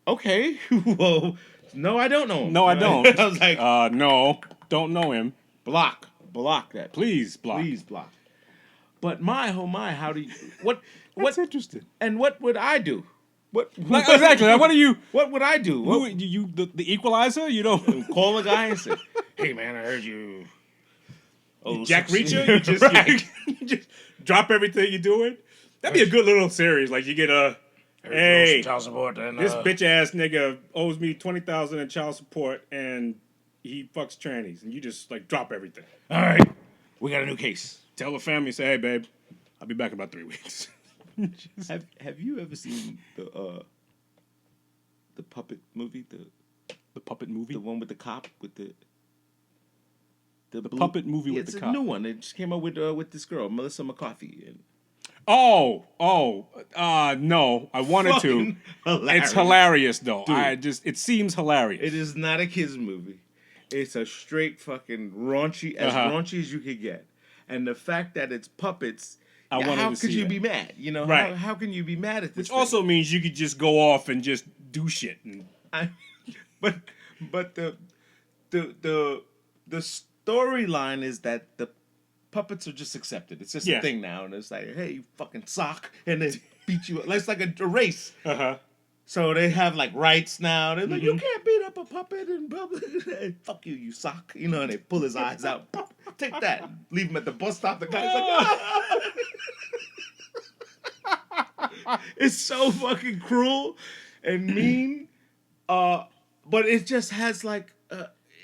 Okay, well, no, I don't know him. No, I don't. I was like, no, don't know him. block that, Please block. please block. But my oh my, how do you what That's interesting. and what would I do? What Like, exactly. Like, what are you? What would I do? Who, you the equalizer? You don't Call a guy and say, "Hey man, I heard you." Oh, Jack 6 Reacher. You just, Right. you just drop everything you're doing. That'd be a good little series. Like you get hey, child support and this bitch ass nigga owes me $20,000 in child support, and he fucks trannies, and you just like drop everything. All right, we got a new case. Tell the family, say, hey babe, I'll be back in about 3 weeks. Have you ever seen the puppet movie, The puppet movie. the one with the cop with the blue- puppet movie with it's the a cop. new one. It just came out with this girl, Melissa McCarthy. And No, I wanted to. Fucking hilarious. It's hilarious though. Dude. It seems hilarious. It is not a kids movie. It's a straight fucking raunchy, as raunchy as you could get. And the fact that it's puppets, I wanted how to could see you that. be mad? You know, Right. how can you be mad at this? Which thing? also means you could just go off and just do shit. But the storyline is that the puppets are just accepted. It's just Yeah. a thing now, and it's like, hey, you fucking sock, and they beat you up. It's like a race. Uh-huh. So they have like rights now. They're like, you can't beat up a puppet in public. Fuck you, you sock. You know, and they pull his eyes out. Take that. Leave him at the bus stop. The guy's like, ah! It's so fucking cruel and mean. But it just has like,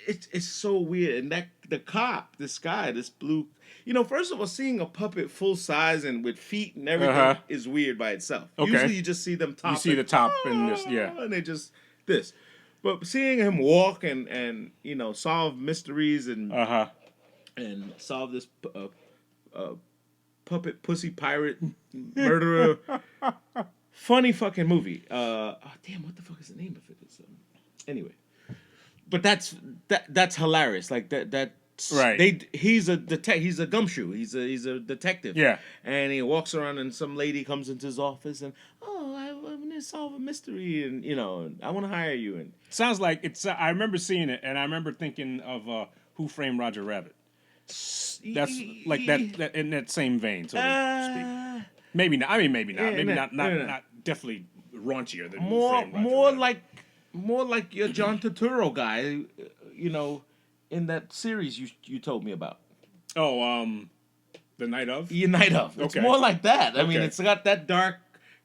it's so weird. And that the cop, this guy, this blue. You know, first of all, seeing a puppet full size and with feet and everything is weird by itself. Okay. Usually you just see them top. You see the top and just, and they just this. But seeing him walk and you know, solve mysteries and solve this puppet pussy pirate murderer, funny fucking movie. Damn, what the fuck is the name of it? It's, anyway, but that's hilarious. Like that. Right. He's a he's a gumshoe. He's a detective. Yeah. And he walks around and some lady comes into his office and I want to solve a mystery and you know I want to hire you and sounds like it's. I remember seeing it and I remember thinking of Who Framed Roger Rabbit. That's like that in that same vein, so to speak. Maybe not. I mean, maybe not. Maybe not. Not definitely raunchier than Who Framed Roger Rabbit. More like your John Turturro guy. You know. In that series you told me about. Oh, The Night of? Yeah, Night of. It's more like that. I mean, it's got that dark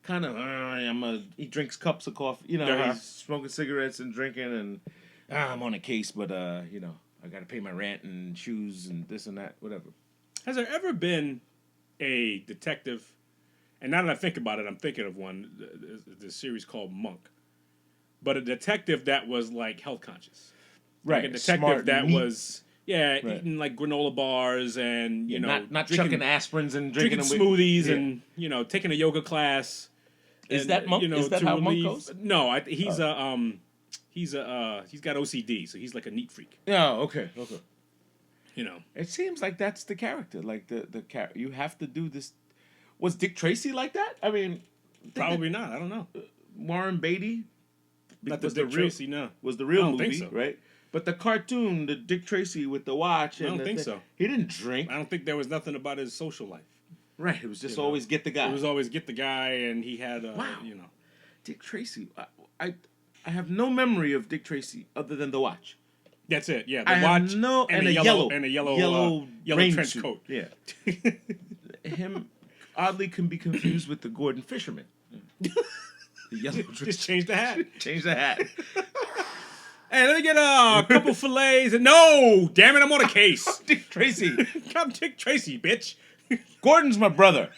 kind of, he drinks cups of coffee. You know, he's smoking cigarettes and drinking and, I'm on a case, but, you know, I got to pay my rent and shoes and this and that, whatever. Has there ever been a detective, and now that I think about it, I'm thinking of one, the series called Monk, but a detective that was, like, health conscious? Right, like a detective smart, that neat. Was eating like granola bars and you know not drinking, chucking aspirins and drinking smoothies and you know taking a yoga class. Is that Monk? You know, is that how Monk goes? No, he's he's got OCD, so he's like a neat freak. Yeah, okay. You know, it seems like that's the character. Like the character, you have to do this. Was Dick Tracy like that? I mean, probably not. I don't know. Warren Beatty. Not the Dick Tracy, no. Was the real movie, think so. Right? But the cartoon, the Dick Tracy with the watch. I don't think so. He didn't drink. I don't think there was nothing about his social life. Right. It was just always get the guy. It was always get the guy, and he had you know. Dick Tracy. I have no memory of Dick Tracy other than the watch. That's it. Yeah, the watch and a yellow trench suit. coat. Yeah. Him oddly can be confused with the Gordon Fisherman. The yellow just change the hat. Change the hat. Hey, let me get a couple fillets. And no, damn it, I'm on a case. Dick Tracy. I'm Dick Tracy, bitch. Gordon's my brother.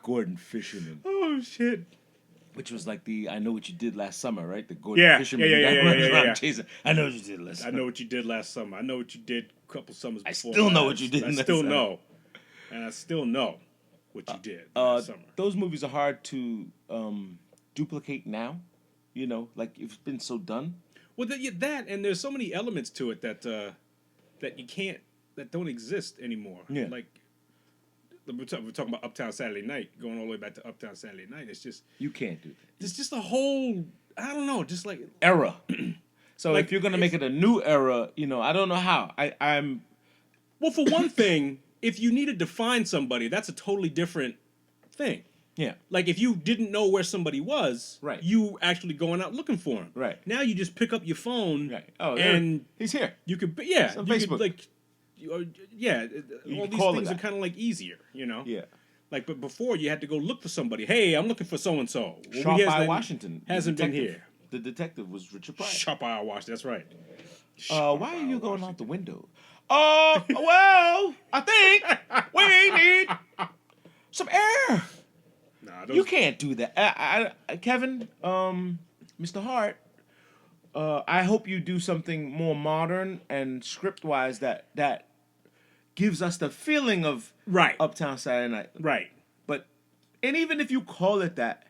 Gordon Fisherman. Oh shit. Which was like the I Know What You Did Last Summer, right? The Gordon Fisherman. Yeah. Chasing. I know what you did last summer. I know what you did last summer. I know what you did a couple summers before. I still know what you did. I still know. And I still know what you did last summer. Those movies are hard to duplicate now. You know, like it's been so done. Well, that and there's so many elements to it that that you can't, that don't exist anymore. Yeah. Like we're talking about Uptown Saturday Night, going all the way back to Uptown Saturday Night. It's just you can't do that. It's just a whole, I don't know, just like era. So like, if you're gonna make it a new era, you know, I don't know how. I'm. Well, for one thing, if you needed to find somebody, that's a totally different thing. Yeah. Like if you didn't know where somebody was, right, you actually going out looking for him. Right. Now you just pick up your phone. Right. Oh, and he's here. You could, yeah. It's on you Facebook. Could, like, you all these things are kind of like easier, you know. Yeah. Like, but before you had to go look for somebody. Hey, I'm looking for so and so. Shot by Washington hasn't been here. The detective was Richard Pryor. Shot by Washington. That's right. Why are you going out the window? Well, I think we need some air. Nah, you can't do that. Kevin, Mr. Hart, I hope you do something more modern and script-wise that gives us the feeling of Uptown Saturday Night. Right. And even if you call it that,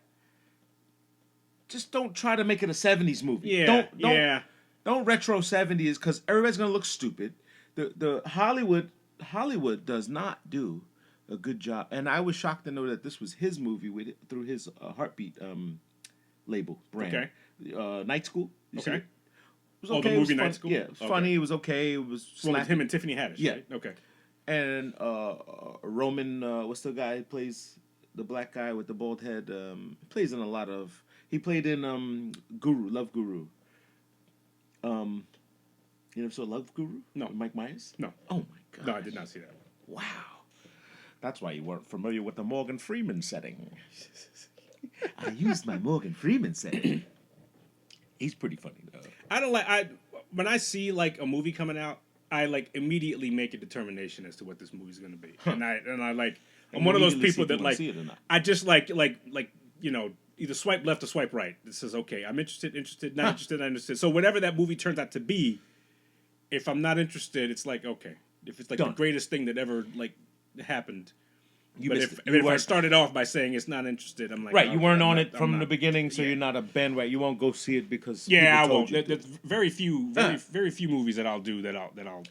just don't try to make it a 70s movie. Yeah. Don't retro 70s because everybody's going to look stupid. The Hollywood does not do a good job. And I was shocked to know that this was his movie through his Heartbeat label brand. Okay. Night School. Okay. It was okay. The movie Night School? Yeah, it was funny. It was okay. It was with him and Tiffany Haddish, yeah. Right? Okay. And Roman, what's the guy who plays the black guy with the bald head, plays in a lot of. He played in Love Guru. You never saw Love Guru? No. With Mike Myers? No. Oh my god. No, I did not see that. Wow. That's why you weren't familiar with the Morgan Freeman setting. I used my Morgan Freeman setting. He's pretty funny though. When I see like a movie coming out, I like immediately make a determination as to what this movie's gonna be. And I like I'm one of those people that like I just like you know, either swipe left or swipe right. It says, okay, I'm interested, not interested, not interested. So whatever that movie turns out to be, if I'm not interested, it's like, okay. If it's like the greatest thing that ever like happened. If I started off by saying it's not interested, I'm like, right, you weren't on it from the beginning, so you're not a bandwagon. You won't go see it because I won't. There's very few movies that I'll do that I'll.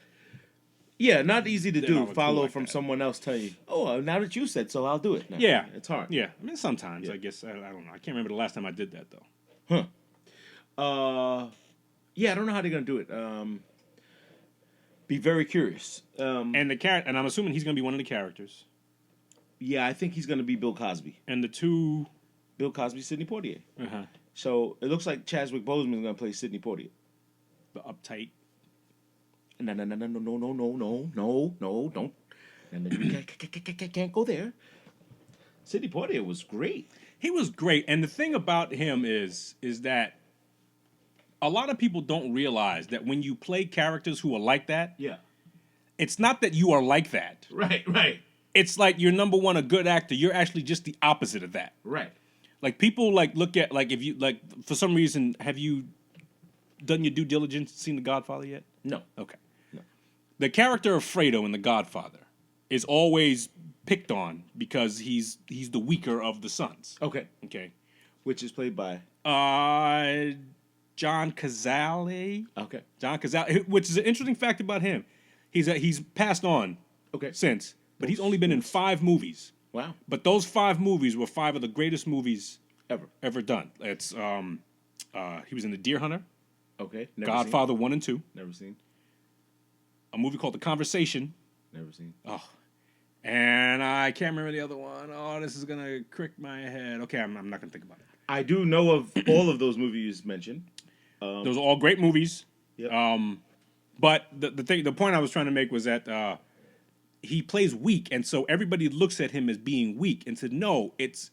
Yeah, not easy to do. Follow like from that. Someone else telling you, oh, now that you said so, I'll do it. Now. Yeah, it's hard. Yeah, I mean sometimes I guess I don't know. I can't remember the last time I did that though. Yeah, I don't know how they're gonna do it. Be very curious. And I'm assuming he's gonna be one of the characters. Yeah, I think he's going to be Bill Cosby. And the two... Bill Cosby, Sidney Poitier. Uh-huh. So it looks like Chadwick Boseman is going to play Sidney Poitier. The uptight. No, don't. No, you can't go there. Sidney Poitier was great. He was great. And the thing about him is that a lot of people don't realize that when you play characters who are like that, it's not that you are like that. Right. It's like you're number one, a good actor. You're actually just the opposite of that. Right. Like people like look at like if you like for some reason have you done your due diligence, seen The Godfather yet? No. Okay. No. The character of Fredo in The Godfather is always picked on because he's the weaker of the sons. Okay. Which is played by John Cazale. Okay. John Cazale, which is an interesting fact about him. He's passed on. Okay. Since. But he's only been in 5 movies. Wow. But those 5 movies were 5 of the greatest movies ever done. It's he was in The Deer Hunter. Okay. Godfather 1 and 2. Never seen. A movie called The Conversation. Never seen. Oh. And I can't remember the other one. Oh, this is gonna crick my head. Okay, I'm not gonna think about it. I do know of all of those movies you mentioned. Those are all great movies. Yep. But the point I was trying to make was that he plays weak, and so everybody looks at him as being weak, and said, "No, it's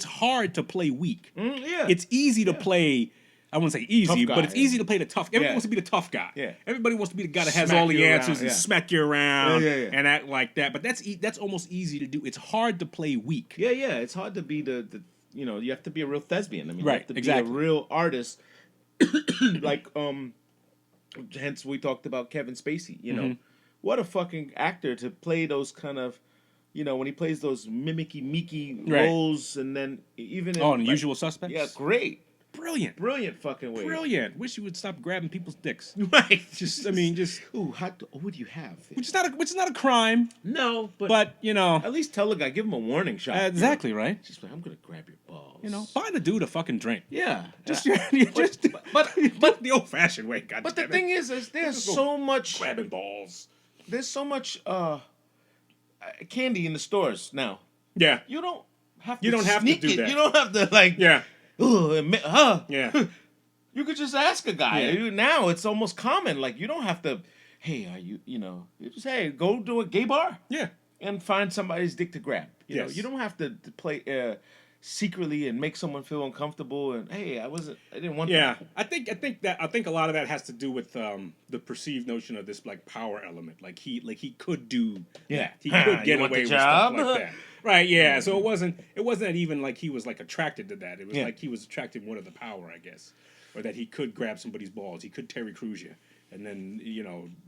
hard to play weak. It's easy to play. I wouldn't say easy, but it's easy to play the tough. Everybody wants to be the tough guy. Yeah. Everybody wants to be the guy that has all the answers and smack you around and act like that. But that's almost easy to do. It's hard to play weak. Yeah. It's hard to be the you have to be a real thespian. I mean, you have to be a real artist. Like hence we talked about Kevin Spacey. You know. What a fucking actor to play those kind of, when he plays those mimicky roles, and then even in Usual Suspects. Yeah, great, brilliant fucking way. Brilliant. Wish you would stop grabbing people's dicks. Right. Just Ooh, what do you have? Which is not a crime. No, but at least tell the guy, give him a warning shot. Exactly right. Just like, I'm gonna grab your balls. Buy the dude a fucking drink. Yeah. But the old-fashioned way. God but the thing is there's so much grabbing balls. There's so much candy in the stores now. Yeah. You don't have to do that. You don't have to You could just ask a guy. Yeah. Now it's almost common. Like you don't have to, hey, are you you just go to a gay bar. Yeah. And find somebody's dick to grab. You know, Yes. you don't have to play secretly and make someone feel uncomfortable and hey, I didn't want that. I think a lot of that has to do with the perceived notion of this like power element. Like he could do he could get away with stuff like that. Right, yeah. So it wasn't that even like he was like attracted to that. It was like he was attracted more to the power, I guess. Or that he could grab somebody's balls. He could Terry Crews you. And then,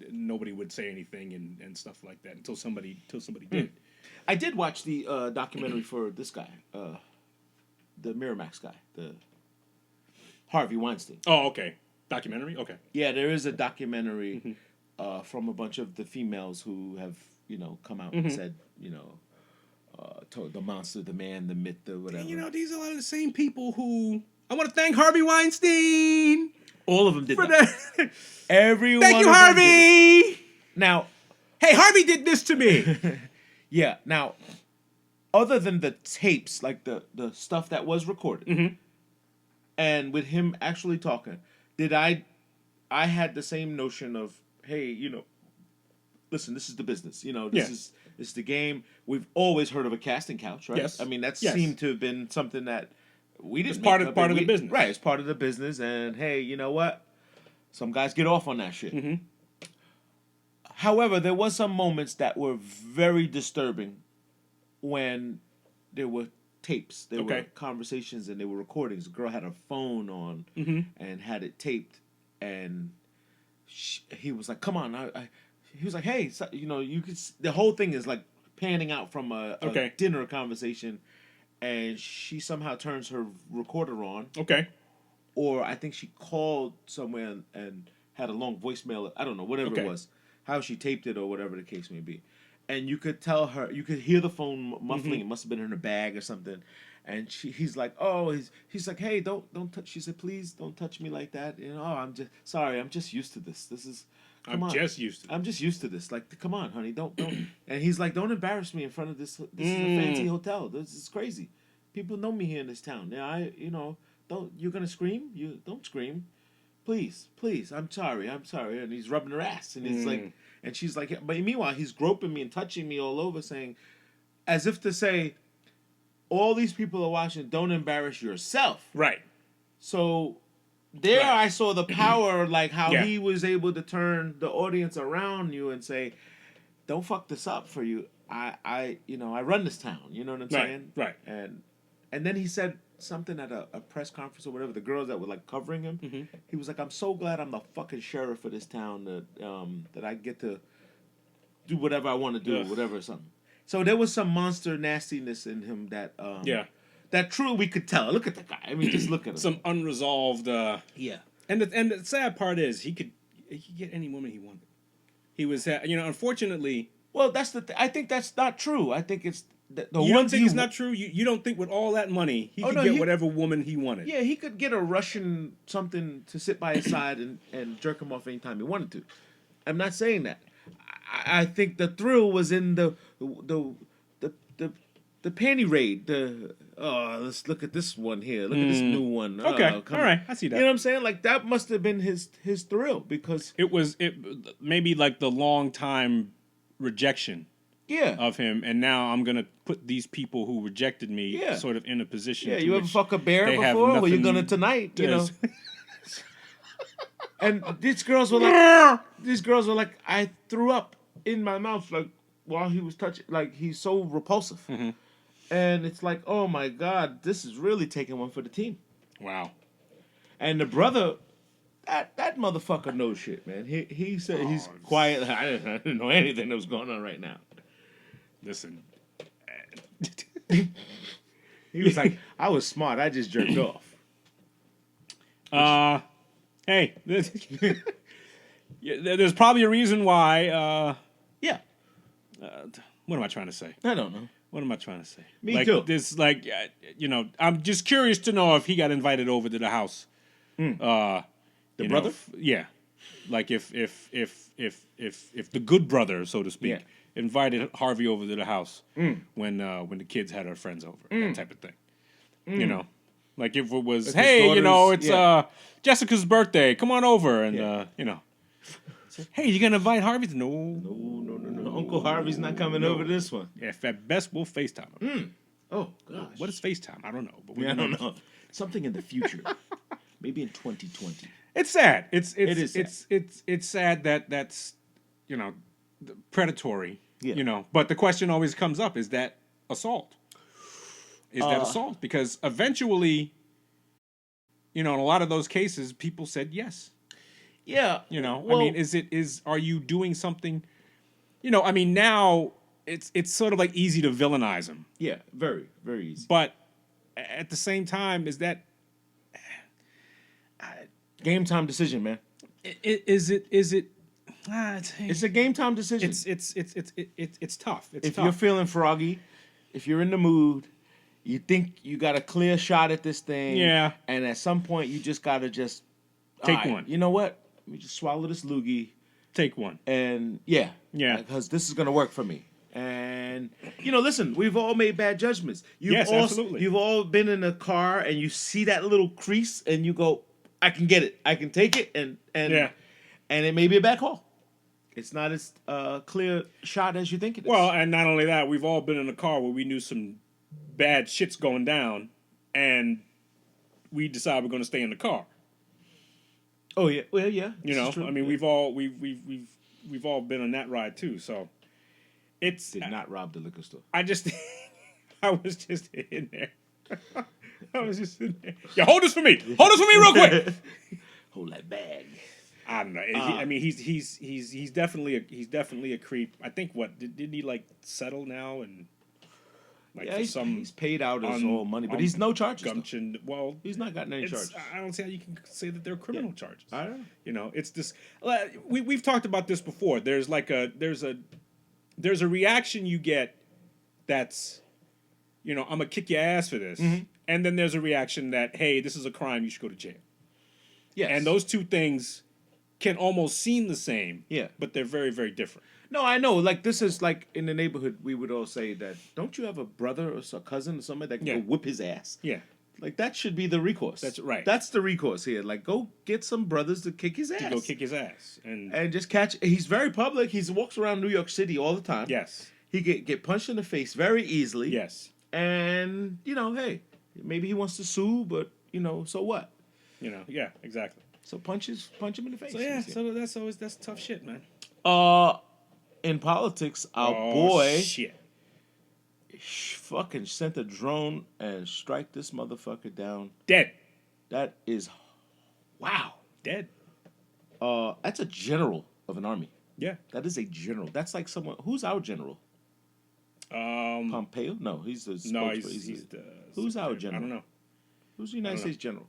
nobody would say anything and stuff like that until somebody did. I did watch the documentary for this guy. The Miramax guy, the Harvey Weinstein. Oh, okay. Documentary? Okay. Yeah, there is a documentary from a bunch of the females who have, come out and said, told the monster, the man, the myth, the whatever. And, these are a lot of the same people who... I want to thank Harvey Weinstein! All of them did that. Everyone. Thank you, Harvey! Now... Hey, Harvey did this to me! Yeah, now... other than the tapes, like the stuff that was recorded, and with him actually talking, did I had the same notion of, hey, listen, this is the business. This is the game. We've always heard of a casting couch, right? Yes. I mean, that Yes. seemed to have been something that we didn't. It's part make of up, part of and the business, right? It's part of the business, and hey, you know what? Some guys get off on that shit. However, there was some moments that were very disturbing when there were tapes, there were conversations, and there were recordings. The girl had her phone on and had it taped, and he was like, "Come on!" He was like, "Hey, so, you could." The whole thing is like panning out from a dinner conversation, and she somehow turns her recorder on. Okay. Or I think she called somewhere and had a long voicemail. I don't know, whatever it was, how she taped it or whatever the case may be. And you could tell her, you could hear the phone muffling. It must have been in her bag or something. And he's like, oh, he's like, hey, don't touch. She said, please don't touch me like that. I'm just sorry. I'm just used to this. This is. I'm just used to this. Like, come on, honey, don't. And he's like, don't embarrass me in front of this. This is a fancy hotel. This is crazy. People know me here in this town. Don't. You're gonna scream. You don't scream. Please. I'm sorry. And he's rubbing her ass, and he's like, and she's like, but meanwhile he's groping me and touching me all over, saying, as if to say, all these people are watching. Don't embarrass yourself. Right. So there, I saw the power, like how he was able to turn the audience around you and say, "Don't fuck this up for you. I run this town. You know what I'm saying?" Right. And then he said something at a press conference or whatever. The girls that were like covering him, he was like, "I'm so glad I'm the fucking sheriff of this town that I get to do whatever I want to do, whatever something." So there was some monster nastiness in him that that truly we could tell. Look at the guy. I mean, just look at him. Some unresolved. And the sad part is he could get any woman he wanted. He was unfortunately. Well, that's I think that's not true. I think it's the you don't think it's not true? You don't think with all that money he could get whatever woman he wanted? Yeah, he could get a Russian something to sit by his side and jerk him off anytime he wanted to. I'm not saying that. I think the thrill was in the panty raid. Let's look at this one here. Look at this new one. Okay, all right, I see that. You know what I'm saying? Like that must have been his thrill because it maybe like the long time rejection. Of him, and now I'm gonna put these people who rejected me sort of in a position. Yeah, you ever fuck a bear before? Well, you're gonna tonight. And these girls were like, I threw up in my mouth like while he was touching. Like he's so repulsive, and it's like, oh my god, this is really taking one for the team. Wow. And the brother, that motherfucker knows shit, man. He said he's quiet. I didn't know anything that was going on right now. Listen. He was like, I was smart. I just jerked off. Hey. There's probably a reason why. What am I trying to say? I don't know. What am I trying to say? Me too. I'm just curious to know if he got invited over to the house. The brother? Like if the good brother, so to speak, invited Harvey over to the house when the kids had our friends over, that type of thing. Like if it was, hey, it's Jessica's birthday, come on over, and hey, you gonna invite Harvey? No. Uncle Harvey's not coming over this one. Yeah, at best we'll FaceTime him. Oh gosh, what is FaceTime? I don't know, but I don't know. Something in the future, maybe in 2020. It's sad. It is sad. It's sad that that's predatory. But the question always comes up: is that assault? Is that assault? Because eventually, in a lot of those cases, people said yes. Yeah. Well, I mean, are you doing something? Now it's sort of like easy to villainize him. Yeah, very, very easy. But at the same time, is that game time decision, man? Is it? It's a game time decision. It's tough. If you're feeling froggy, if you're in the mood, you think you got a clear shot at this thing. Yeah. And at some point, you just gotta just take one. You know what? Let me just swallow this loogie. Take one. And yeah, because this is gonna work for me. And And listen, we've all made bad judgments. Absolutely. You've all been in a car and you see that little crease and you go, I can get it, I can take it, and it may be a bad call. It's not as clear shot as you think it is. Well, and not only that, we've all been in a car where we knew some bad shit's going down, and we decide we're going to stay in the car. Oh yeah, well yeah. I mean, we've all been on that ride too. So it's did not rob the liquor store. I was just in there. I was just in there. Yeah, hold this for me. Hold this for me real quick. Hold that bag. I don't know. I mean, he's definitely a creep. I think didn't he like settle now and like for he's paid out his whole money, but he's no charges. Gumption. Well, he's not gotten any charges. I don't see how you can say that they're criminal charges. I don't know. It's this. We've talked about this before. There's a reaction you get that's, I'm gonna kick your ass for this, and then there's a reaction that, hey, this is a crime, you should go to jail. Yes. And those two things can almost seem the same. Yeah. But they're very, very different. No, I know. Like, this is like in the neighborhood, we would all say that, don't you have a brother or a cousin or somebody that can go whip his ass? Yeah. Like, that should be the recourse. That's right. That's the recourse here. Like, go get some brothers to kick his ass. To go kick his ass. And just catch. He's very public. He walks around New York City all the time. Yes. He get punched in the face very easily. Yes. And, hey, maybe he wants to sue, but, so what? Yeah, exactly. So punch him in the face. So that's tough shit, man. In politics, our boy shit. fucking sent a drone and strike this motherfucker down. Dead. That is, wow. Dead. That's a general of an army. Yeah. That is a general. That's like someone. Who's our general? Pompeo? No, he's the spokesperson. Who's our general? I don't know. Who's the United States general?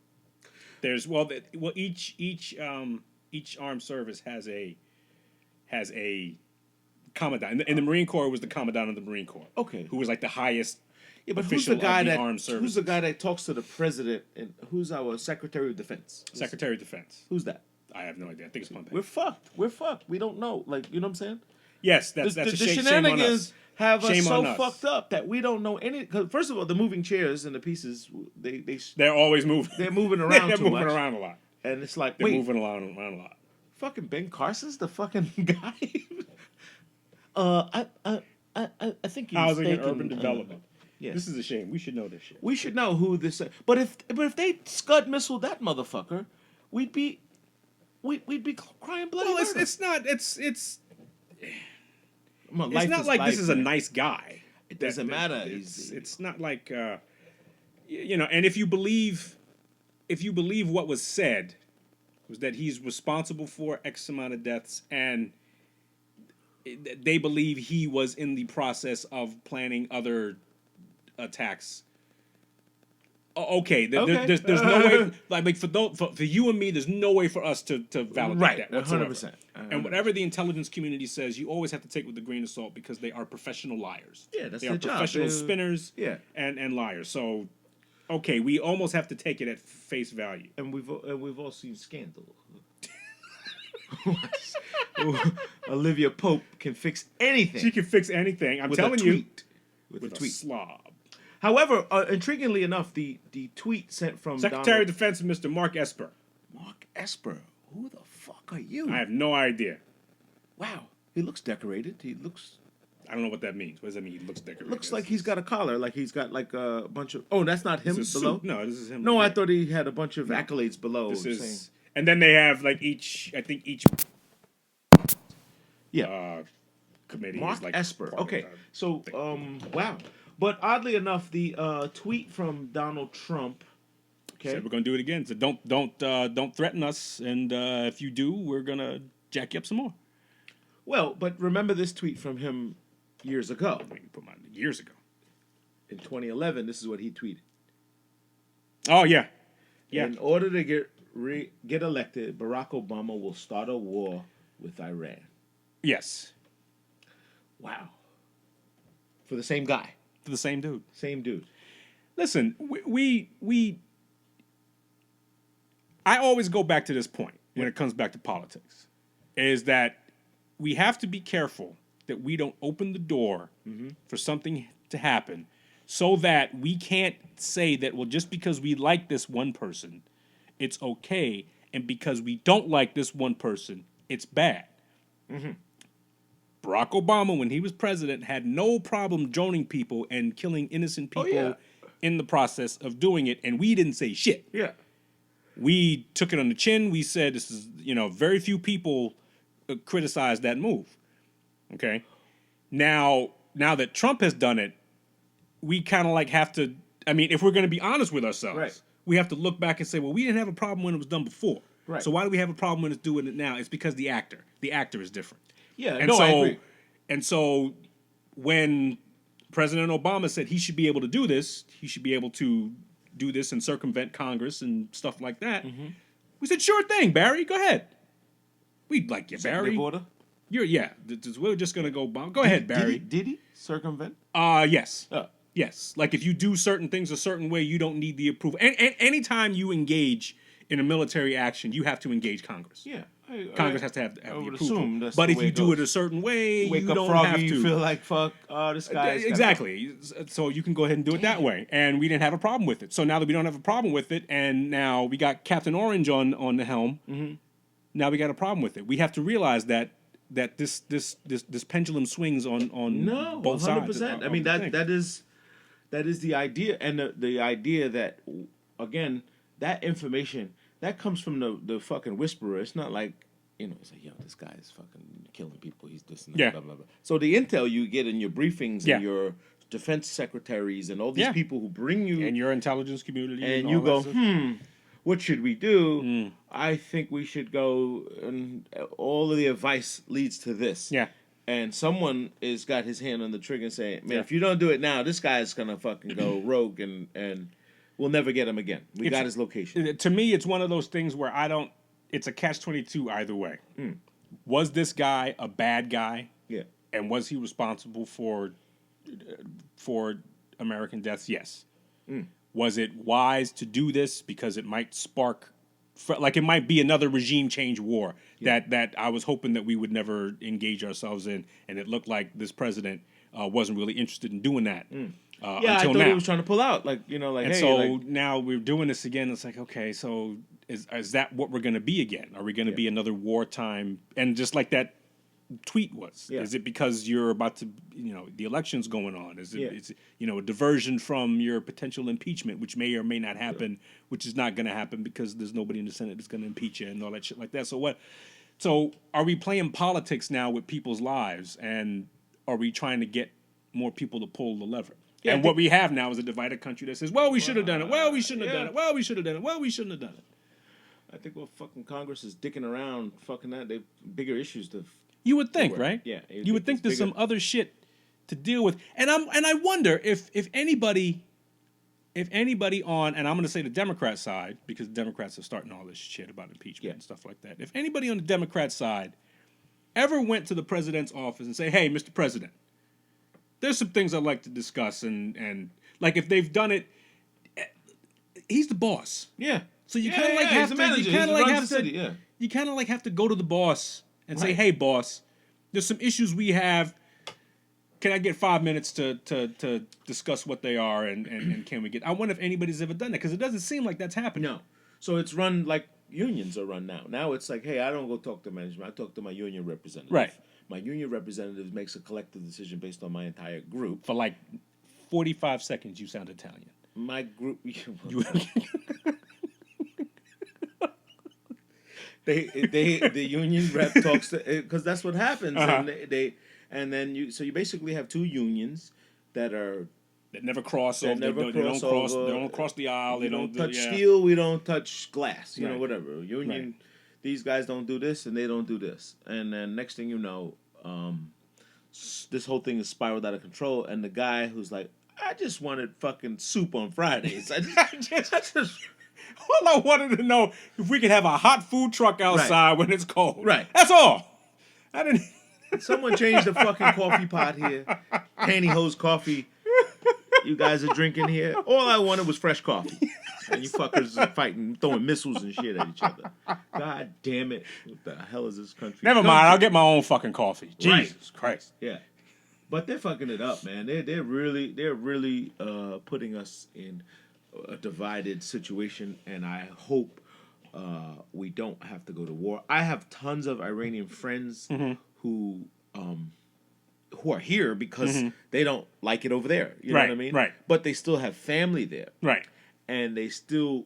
There's each armed service has a commandant. In the Marine Corps, it was the commandant of the Marine Corps. Okay. Who was like the highest. Yeah, but official who's the guy of the that armed services. who's the guy that talks to the president and who's our Secretary of Defense? Secretary of Defense. Who's that? I have no idea. I think it's Pompeo. We're fucked. We don't know. Like, you know what I'm saying? Yes, that's the a shame shenanigans on us. have us Shame so on us. fucked up that we don't know any. Cause first of all, the moving chairs and the pieces They're always moving. they're moving around They're too moving much. around a lot. And it's like, They're wait, moving around a lot. fucking Ben Carson's the fucking guy. I think you're Housing and mistaken. urban development. Yes. This is a shame. We should know this shit. We should know who this. But if they Scud missile that motherfucker, we'd be crying bloody. Well, murder. it's not. It's Life not is like life, this is a man. nice guy. It doesn't matter. It's not like and if you believe what was said was that he's responsible for X amount of deaths, and they believe he was in the process of planning other attacks. Okay, there's no way. Like for you and me, there's no way for us to validate that whatsoever. 100%. And whatever the intelligence community says, you always have to take with a grain of salt because they are professional liars. Yeah, that's they their are job. professional spinners. Yeah. and liars. So, okay, we almost have to take it at face value. And we've all seen Scandal. Olivia Pope can fix anything. She can fix anything. I'm with telling a you, tweet. With a tweet. slob. However, intriguingly enough, the tweet sent from Secretary of Defense, Mr. Mark Esper. Mark Esper. Who the fuck are you? I have no idea. Wow, he looks decorated. He looks. I don't know what that means. What does that mean? He looks decorated. Looks like he's got a collar. Like he's got like a bunch of. Oh, that's not him This is below. suit. No, this is him. No, I thought he had a bunch of accolades below. This is, saying, and then they have like each committee. Mark is like Esper. part of Okay, the so thing. wow. But oddly enough, the tweet from Donald Trump. Okay, Said we're gonna do it again. So don't threaten us, and if you do, we're gonna jack you up some more. well, but remember this tweet from him years ago. I mean, put mine years ago. In 2011, this is what he tweeted. Oh yeah. In order to get elected, Barack Obama will start a war with Iran. Yes. Wow. For the same guy. For the same dude. Same dude. Listen, we I always go back to this point when it comes back to politics, is that we have to be careful that we don't open the door for something to happen so that we can't say that, well, just because we like this one person, it's okay, and because we don't like this one person, it's bad. Barack Obama, when he was president, had no problem droning people and killing innocent people in the process of doing it, and we didn't say shit. Yeah. We took it on the chin. We said, this is, very few people criticized that move. Okay? Now that Trump has done it, we kind of like have to, if we're going to be honest with ourselves, we have to look back and say, well, we didn't have a problem when it was done before. Right. So why do we have a problem when it's doing it now? It's because the actor is different. Yeah, And I agree. And so when President Obama said he should be able to do this, he should be able to do this and circumvent Congress and stuff like that, we said, sure thing, Barry, go ahead. We'd like you, Barry. Order? We're just going to go bomb. Go ahead, Barry. Did he circumvent? Yes. Oh. Yes. Like if you do certain things a certain way, you don't need the approval. And anytime you engage in a military action, you have to engage Congress. Yeah. Congress has to have the would approval. assume that's but the if way you it do goes. it a certain way, Wake you up don't froggy, have to. you feel like, fuck, this guy. Exactly. So you can go ahead and do it that way. And we didn't have a problem with it. So now that we don't have a problem with it, and now we got Captain Orange on the helm, now we got a problem with it. We have to realize that this pendulum swings on both 100%. sides. I mean, that is the idea. And the idea that, again, that information, that comes from the fucking whisperer. It's not like, it's like, yo, this guy is fucking killing people. He's this and that, blah, blah, blah. So the intel you get in your briefings and your defense secretaries and all these people who bring you... And your intelligence community. And you go, what should we do? I think we should go, and all of the advice leads to this. Yeah. And someone has got his hand on the trigger and saying, man, if you don't do it now, this guy's going to fucking go rogue and we'll never get him again. We got his location. To me, it's one of those things where it's a catch-22 either way. Was this guy a bad guy? Yeah. And was he responsible for American deaths? Yes. Was it wise to do this because it might spark, it might be another regime change war that I was hoping that we would never engage ourselves in, and it looked like this president wasn't really interested in doing that. I until thought now. he was trying to pull out, Now we're doing this again. It's like, okay, so is that what we're going to be again? Are we going to be another wartime? And just like that tweet was, is it because you're about to, the election's going on? Is it, a diversion from your potential impeachment, which may or may not happen, which is not going to happen because there's nobody in the Senate that's going to impeach you and all that shit like that. So what? So are we playing politics now with people's lives, and are we trying to get more people to pull the lever? Yeah, and what we have now is a divided country that says, well, we should have done it. Well, we shouldn't have done it. Well, we should have done it. Well, we shouldn't have done it. I think fucking Congress is dicking around, fucking that. They've bigger issues to. You would think, right? Yeah. You would think there's some other shit to deal with, and I wonder if anybody on, and I'm going to say the Democrat side, because Democrats are starting all this shit about impeachment and stuff like that. If anybody on the Democrat side ever went to the president's office and say, hey, Mr. President, there's some things I'd like to discuss, and like if they've done it, he's the boss. Yeah. So you kind of have to go to the boss and say, hey, boss, there's some issues we have. Can I get 5 minutes to discuss what they are, and can we get? I wonder if anybody's ever done that, because it doesn't seem like that's happening. No. So it's run like unions are run now. Now it's like, hey, I don't go talk to management. I talk to my union representative. Right. My union representative makes a collective decision based on my entire group. For like 45 seconds, you sound Italian. My group. The union rep talks to, because that's what happens, and then you basically have two unions that never cross over. They don't cross the aisle. They don't touch steel. We don't touch glass. You know, whatever. Union. Right. These guys don't do this, and they don't do this, and then next thing you know, this whole thing is spiraled out of control. And the guy who's like, I just wanted fucking soup on Fridays. I just all I wanted to know if we could have a hot food truck outside when it's cold. Right. That's all. I didn't. Someone changed the fucking coffee pot here. Pantyhose coffee. you guys are drinking here. All I wanted was fresh coffee. And you fuckers are fighting, throwing missiles and shit at each other. God damn it. What the hell is this country? Never mind. I'll get my own fucking coffee. Right. Jesus Christ. Yeah. But they're fucking it up, man. They're really putting us in a divided situation, and I hope we don't have to go to war. I have tons of Iranian friends who are here because they don't like it over there. You know what I mean? Right. But they still have family there. Right. And they still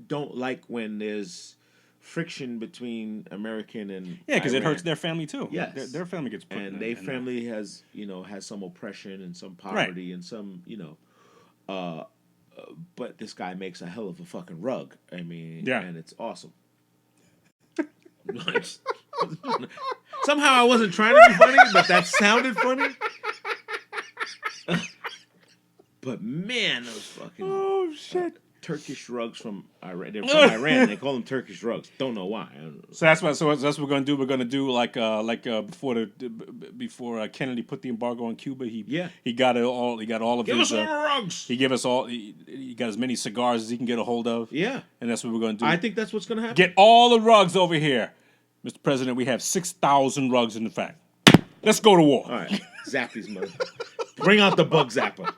don't like when there's friction between American and because it Iran. hurts their family too. Yes. Their family gets put And in their family has some oppression and some poverty and some, but this guy makes a hell of a fucking rug. I mean, and it's awesome. Somehow I wasn't trying to be funny, but that sounded funny. But man, those fucking Turkish rugs from Iran. They're from Iran. They call them Turkish rugs. Don't know why. So that's what we're gonna do. We're gonna do before Kennedy put the embargo on Cuba. He got all of Give his us all rugs. He gave us all. He got as many cigars as he can get a hold of. Yeah, and that's what we're gonna do. I think that's what's gonna happen. Get all the rugs over here, Mr. President. We have 6,000 rugs in the fact. Let's go to war. All right, Zappy's mother. Bring out the bug zapper.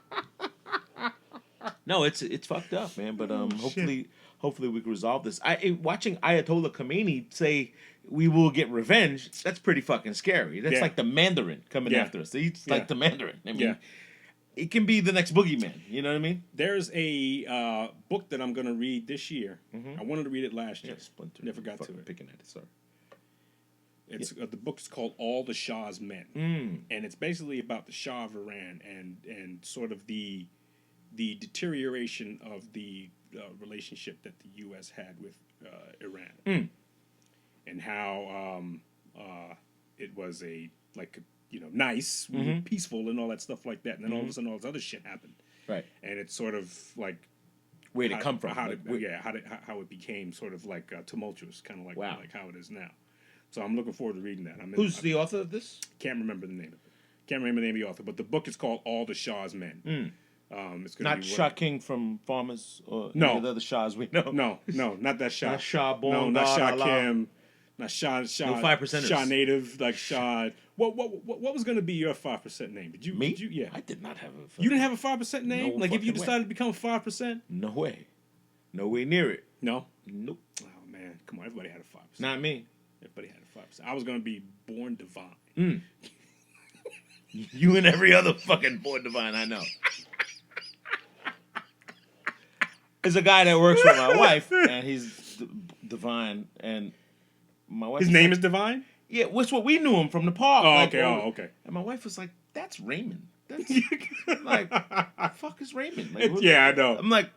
No, it's fucked up, man. But hopefully we can resolve this. Watching Ayatollah Khomeini say we will get revenge. That's pretty fucking scary. That's like the Mandarin coming after us. He's like the Mandarin. I mean, it can be the next boogeyman. You know what I mean? There's a book that I'm gonna read this year. I wanted to read it last year. Splinter. Never got to it. Picking at it. Sorry. It's the book is called All the Shah's Men, and it's basically about the Shah of Iran and sort of the deterioration of the relationship that the U.S. had with Iran, and how it was nice, peaceful, and all that stuff like that. And then all of a sudden, all this other shit happened. Right. And it's sort of like where'd it come from? How it became sort of like tumultuous, kind of like how it is now. So I'm looking forward to reading that. Who's the author of this? Can't remember the name of it. Can't remember the name of the author, but the book is called All the Shah's Men. It's not Shah King from Farmers or no. any of the other Shahs we know. No, not that Shah. Not Shah Born. No, not Shah Kim. Not Shah. No 5%ers. Shah Native, like Shah. What was going to be your 5% name? Did you? Me? Did you? Yeah. I did not have a. You didn't have a 5% name? No like if you fucking decided to become 5%? No way. No way near it. No. Nope. Oh man, come on! Everybody had a 5%. Not me. Everybody had a 5%. I was going to be Born Divine. You and every other fucking Born Divine I know. There's a guy that works with my wife, and he's divine, and my wife. His name is Divine? Yeah, what's what we knew him from the park. Oh, okay. And my wife was like, "That's Raymond." That's like, the fuck is Raymond? Like, I know. I'm like,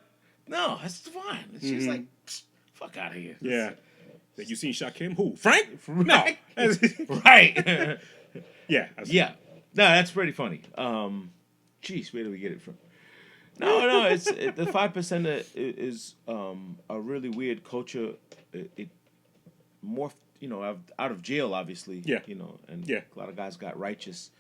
no, that's Divine. And she's like, fuck out of here. Yeah. You seen Shah Kim? Who? Frank? No. Right. Yeah. Yeah. No, that's pretty funny. Jeez, where do we get it from? No, it's the 5% is a really weird culture. It morphed, out of jail, obviously. Yeah. And a lot of guys got righteous.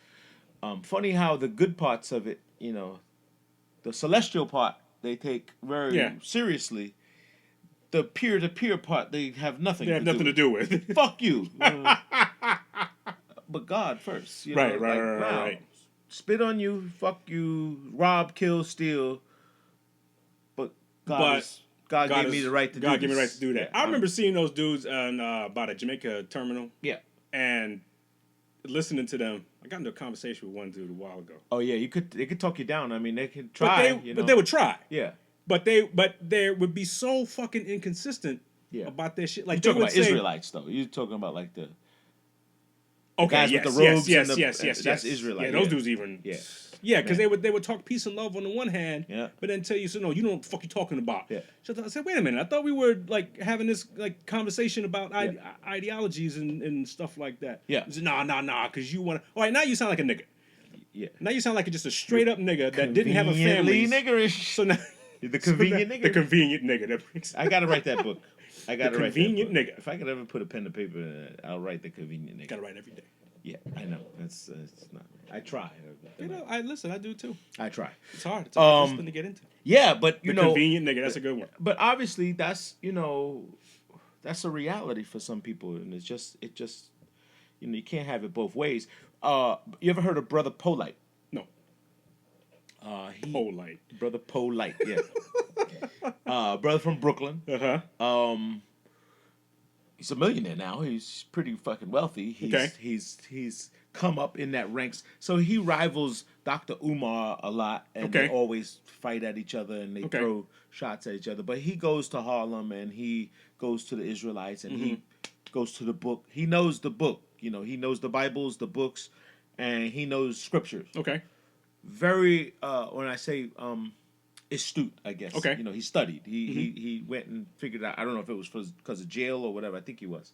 Funny how the good parts of it, the celestial part, they take very seriously. The peer-to-peer part, they have nothing. They have nothing to do with. Fuck you. But God first. Right. Spit on you, fuck you, rob, kill, steal. But God gave me the right to do this. God gave me the right to do that. I remember seeing those dudes on about a Jamaica terminal. Yeah. And listening to them. I got into a conversation with one dude a while ago. Oh yeah, they could talk you down. I mean, they could try. But they would try. Yeah. But they would be so fucking inconsistent about their shit. Like you're talking about Israelites, though. You're talking about like the guys with the robes. Yes. That's Israelite. Yeah, those dudes even. Yeah, because they would talk peace and love on the one hand, but then tell you, so no, you know what the fuck you talking about. Yeah. So I said, wait a minute, I thought we were like having this like conversation about ideologies and stuff like that. Yeah. He said, nah, because you want to. All right, now you sound like a nigga. Yeah. Now you sound like just a straight up nigga that didn't have a family. Niggerish. So now. The convenient nigga? The convenient nigga. That brings I gotta write that book. I gotta write that book. Convenient nigga. If I could ever put a pen to paper in it, I'll write the convenient nigga. Gotta write every day. Yeah, I know. It's not. I try. You know, I do too. I try. It's hard. It's a hard discipline to get into. Yeah, but you The know, convenient nigga. That's a good one. but obviously that's that's a reality for some people, and it just you can't have it both ways. You ever heard of Brother Polite? No. Polite. Brother Polite, yeah. Brother from Brooklyn. He's a millionaire now. He's pretty fucking wealthy. He's come up in that ranks. So he rivals Dr. Umar a lot, and they always fight at each other and they throw shots at each other. But he goes to Harlem and he goes to the Israelites and he goes to the book. He knows the book. You know, he knows the Bibles, the books, and he knows scriptures. Okay. Very when I say astute, I guess. Okay. You know, he studied. He went and figured out. I don't know if it was because of jail or whatever. I think he was.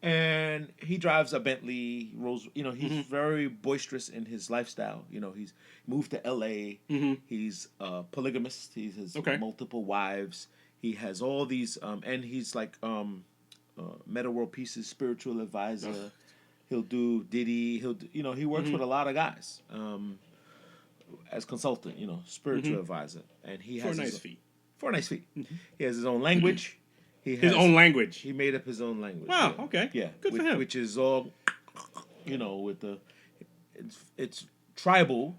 And he drives a Bentley, Rolls. You know, he's very boisterous in his lifestyle. You know, he's moved to L.A. He's polygamist. He has multiple wives. He has all these, and he's like Meta World Peace's spiritual advisor. He'll do Diddy. He works with a lot of guys. As consultant, spiritual advisor, and he has for a nice fee. For a nice fee, he has his own language. His own language. He made up his own language. Wow. Okay. Yeah. Good for him. Which is all, with the, it's tribal.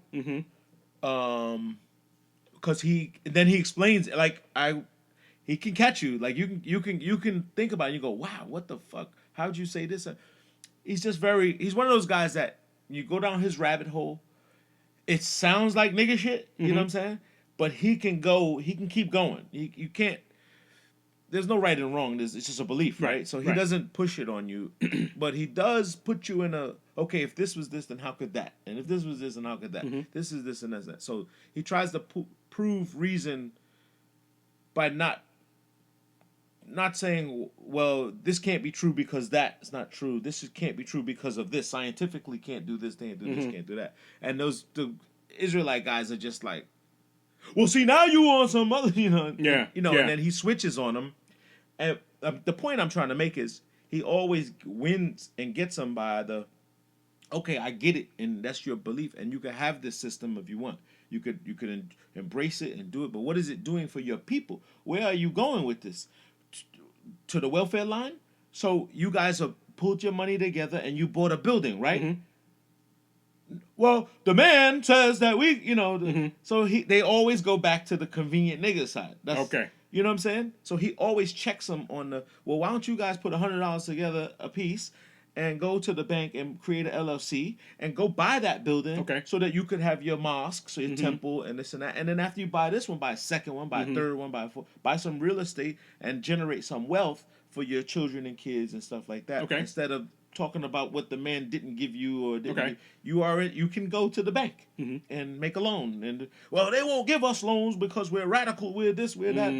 Because he explains he can catch you like you can think about it and you go, wow, what the fuck? How'd you say this? He's one of those guys that you go down his rabbit hole. It sounds like nigga shit, you know what I'm saying? But he can keep going. You can't, there's no right and wrong. It's just a belief, right? So he doesn't push it on you, but he does put you in okay, if this was this, then how could that? And if this was this, then how could that? This is this and that's that. So he tries to prove reason by not saying, well, this can't be true because that's not true. This can't be true because of this. Scientifically can't do this, can't do this, can't do that. And the Israelite guys are just like, well, see, now you on some other, and then he switches on them. And the point I'm trying to make is he always wins and gets them by okay, I get it, and that's your belief, and you can have this system if you want. You could embrace it and do it, but what is it doing for your people? Where are you going with this? To the welfare line? So you guys have pulled your money together and you bought a building, right? Well, the man says that so they always go back to the convenient nigga side. That's, okay. You know what I'm saying? So he always checks them on why don't you guys put $100 together a piece and go to the bank and create an LLC and go buy that building so that you could have your mosque, so your temple and this and that. And then after you buy this one, buy a second one, buy a third one, buy a fourth, buy some real estate and generate some wealth for your children and kids and stuff like that. Okay. Instead of talking about what the man didn't give you or didn't you can go to the bank and make a loan. And well, they won't give us loans because we're radical, we're this, we're that.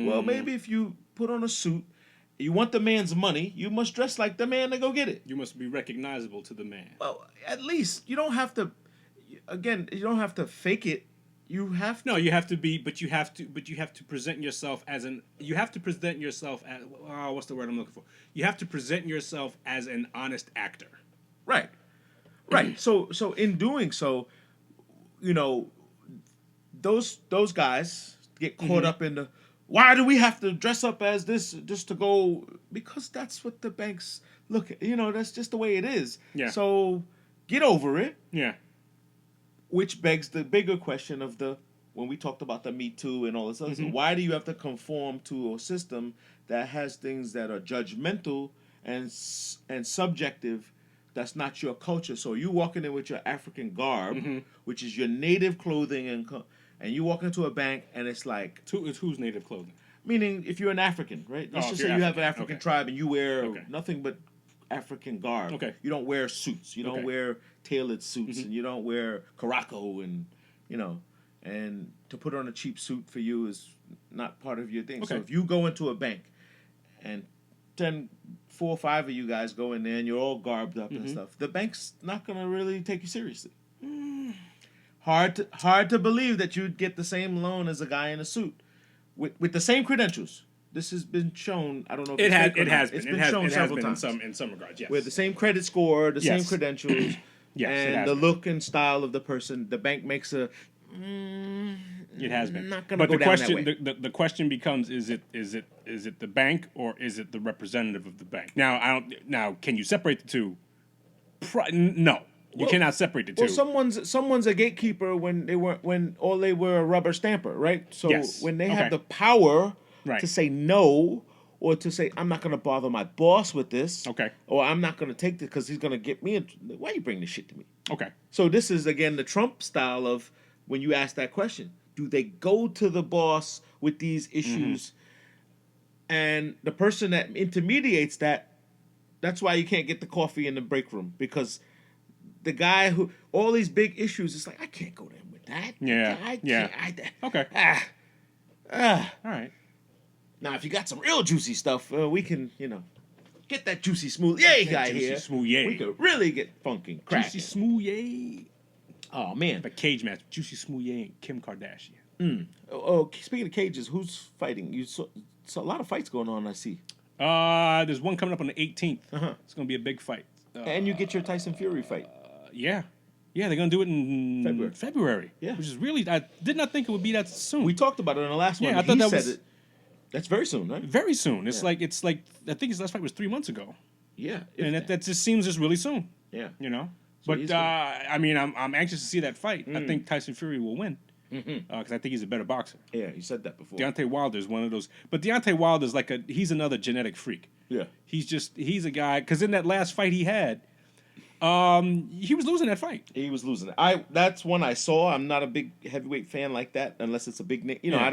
Well, maybe if you put on a suit, you want the man's money, you must dress like the man to go get it. You must be recognizable to the man. Well, at least you don't have to fake it. You have to. No, you have to be, but you have to present yourself as what's the word I'm looking for? You have to present yourself as an honest actor. Right. Right. So in doing so, those guys get caught up in the, why do we have to dress up as this just to go? Because that's what the banks look at. That's just the way it is. Yeah. So get over it. Yeah. Which begs the bigger question of when we talked about the Me Too and all this other stuff. Why do you have to conform to a system that has things that are judgmental and subjective? That's not your culture. So you walking in with your African garb, which is your native clothing, and you walk into a bank and it's like... It's whose native clothing? Meaning if you're an African, right? Let's just say you have an African tribe and you wear nothing but African garb. Okay. You don't wear suits. You don't wear tailored suits, and you don't wear Caraco, and and to put on a cheap suit for you is not part of your thing. Okay. So if you go into a bank and 4 or 5 of you guys go in there and you're all garbed up and stuff, the bank's not gonna really take you seriously. Hard to believe that you'd get the same loan as a guy in a suit with the same credentials. This has been shown. I don't know if It it's has. fake or It not. has been. It's It been has, shown it has several been times. in some regards. Yes. With the same credit score, the same Yes. credentials, Yes, it and has the been. look and style of the person. The bank makes a. It has been. Not gonna But go the down question, that way. the question becomes: is it the bank or is it the representative of the bank? Now, I don't. Now, can you separate the two? No, you Well- cannot separate the two. Well, someone's a gatekeeper when all they were a rubber stamper, right? So Yes. when they Okay. have the power Right. to say no, or to say I'm not going to bother my boss with this, Okay. or I'm not going to take this because he's going to get me. Why you bring this shit to me? Okay. So this is again the Trump style of when you ask that question: do they go to the boss with these issues? And the person that intermediates that's why you can't get the coffee in the break room, because the guy who all these big issues, it's like I can't go there with that. Yeah, I yeah. can't. Okay. All right. Now, if you got some real juicy stuff, we can get that juicy smooth yay guy juicy here. smooth yay. We could really get funky, cracking. Juicy Smoothie. Oh man. A cage match. Juicy Smoothie and Kim Kardashian. Oh, speaking of cages, who's fighting? You saw a lot of fights going on. I see. There's one coming up on the 18th. Uh-huh. It's gonna be a big fight. And you get your Tyson Fury fight. Yeah, they're gonna do it in February. Yeah. Which is really, I did not think it would be that soon. We talked about it in the last one. Yeah, I thought He that said was- it. That's very soon, right? very soon. It's Yeah. like I think his last fight was 3 months ago, Yeah. and that just seems just really soon. Yeah. You know. So But he's I mean, I'm anxious to see that fight. I think Tyson Fury will win because I think he's a better boxer. Yeah, you said that before. Deontay Wilder is one of those, but Deontay Wilder is he's another genetic freak. Yeah. He's a guy, because in that last fight he had, he was losing that fight. He was losing it. That's one I saw. I'm not a big heavyweight fan like that unless it's a big name. Yeah.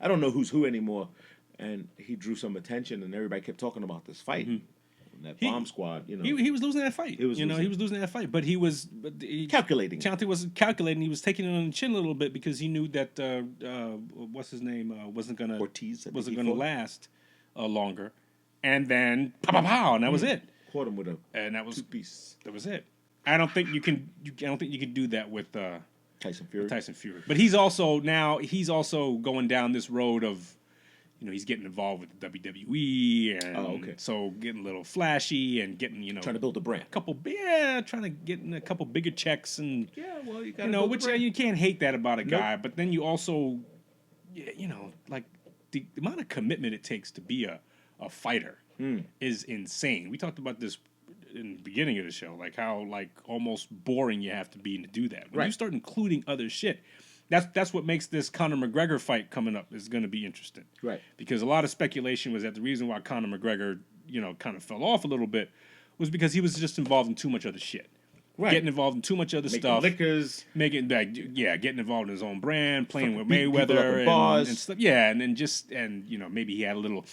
I don't know who's who anymore. And he drew some attention, and everybody kept talking about this fight. That bomb squad, He was losing that fight. He was losing. He was losing that fight, but calculating. Deontay was calculating. He was taking it on the chin a little bit because he knew that what's his name wasn't gonna Ortiz, I think wasn't he gonna fought. last longer, and then pow, and that was it. Caught him with a And that was two-piece that was it. I don't think you can do that with Tyson Fury. Tyson Fury. But he's also going down this road of, he's getting involved with the WWE, and so getting a little flashy and getting, Trying to build a brand. trying to get in a couple bigger checks, and Yeah, well, you got which you can't hate that about a guy, but then you also, like the amount of commitment it takes to be a fighter is insane. We talked about this in the beginning of the show, like how almost boring you have to be to do that. When you start including other shit, that's what makes this Conor McGregor fight coming up is going to be interesting. Right. Because a lot of speculation was that the reason why Conor McGregor, kind of fell off a little bit was because he was just involved in too much other shit. Right. Getting involved in too much other Making stuff. liquors. Getting involved in his own brand, playing with Beating people up in Mayweather bars. and stuff. Yeah, and then maybe he had a little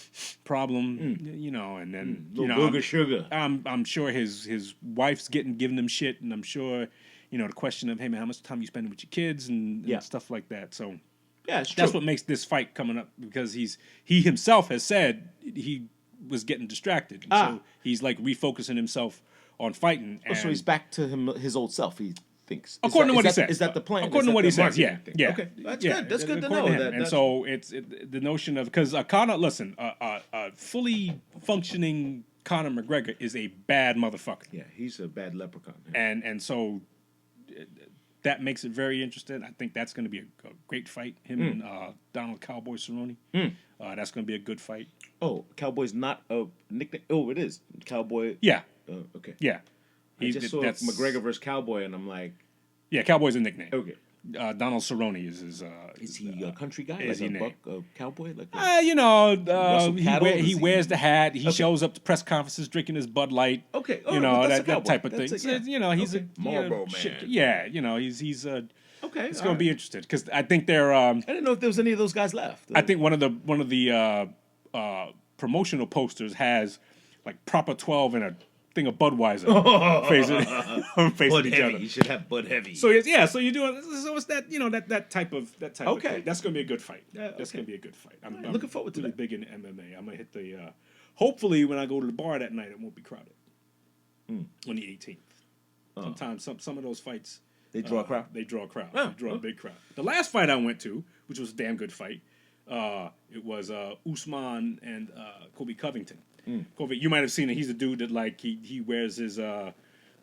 problem, and then Little booger sugar. I'm sure his wife's giving him shit, and I'm sure the question of, hey man, how much time you spending with your kids and stuff like that. So Yeah, it's true. that's what makes this fight coming up, because he himself has said he was getting distracted, so he's refocusing himself on fighting. And so he's back to his old self. He thinks. according to what he says. Is that the plan? According Is to that what the he says, yeah, marketing thing? yeah. Okay, that's Yeah, good. That's good to according know. him. And so it's the notion of, because Conor, listen, a fully functioning Conor McGregor is a bad motherfucker. Yeah, he's a bad leprechaun. And so that makes it very interesting. I think that's going to be a great fight. Him and Donald Cowboy Cerrone. That's going to be a good fight. Oh, Cowboy's not a nickname. Oh, it is Cowboy. Yeah, Okay. yeah. I just saw that's- McGregor versus Cowboy, and I'm like, Yeah, Cowboy's a nickname. okay. Donald Cerrone is his. Is he a country guy? is Like he a name? buck, a cowboy? Like He, cattle? he Does wears the hat. He Okay. shows up to press conferences drinking his Bud Light. Okay, You know, well, that's a that cowboy. type of thing. That's So, he's Okay. a Marlboro shit- man. Yeah, he's Okay, it's all going to be right. interesting, because I think they're. I didn't know if there was any of those guys left. I think one of the promotional posters has proper 12 and a thing of Budweiser facing Bud each Heavy. other. You should have Bud Heavy. So so you're doing, so it's that that type of Okay. thing. That's gonna be a good fight. Yeah, That's okay. gonna be a good fight. I'm looking forward to really that. big in MMA. I'm gonna hit the. Hopefully, when I go to the bar that night, it won't be crowded. On the 18th. Sometimes some of those fights They draw a crowd? They draw a crowd. Oh, They draw a okay. big crowd. The last fight I went to, which was a damn good fight, It was Usman and Kobe Covington. Kobe, you might have seen it. He's a dude that like he wears his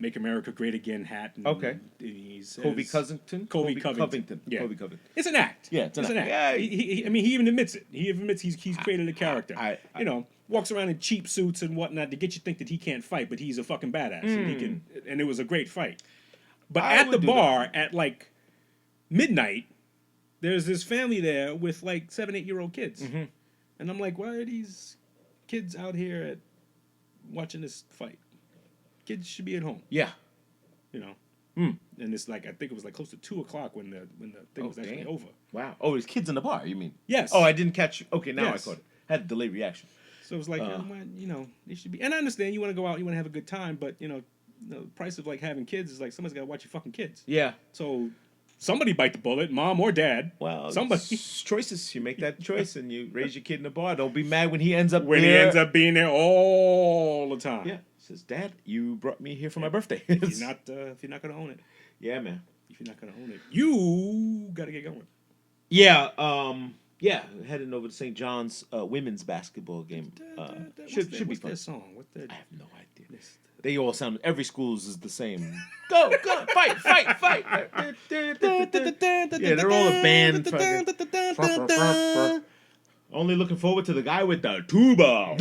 "Make America Great Again" hat. And he says, Kobe Covington. Kobe Covington. Yeah. Kobe Covington. It's an act. Yeah, it's an act. Yeah, I mean, he even admits it. He admits he's created a character. I you know, walks around in cheap suits and whatnot to get you to think that he can't fight, but he's a fucking badass. And he can. And it was a great fight. But at the bar at like midnight, there's this family there with like 7, 8-year-old kids, and I'm like, why are these kids out here watching this fight? Kids should be at home. Yeah. You know. And it's like I think it was like close to 2:00 when the thing was actually over. Wow. Oh, there's kids in the bar. You mean? Yes. Oh, I didn't catch. Okay, now Yes. I caught it. Had a delayed reaction. So it was like, you know, they should be. And I understand you want to go out, you want to have a good time, but you know, the price of like having kids is like somebody's got to watch your fucking kids. Yeah. So somebody bite the bullet, mom or dad. Well, somebody. it's choices. You make that choice and you raise your kid in the bar. Don't be mad when he ends up When there. he ends up being there all the time. Yeah. Says, Dad, you brought me here for my birthday. If you're not gonna own it. Yeah, man. If you're not gonna own it, you gotta get going. Yeah. Yeah. Heading over to St. John's women's basketball game. Should be what's fun. their song? What the? I have no idea. They all sound. Every school's is the same. Go, fight. Yeah, they're all a band. Only looking forward to the guy with the tuba.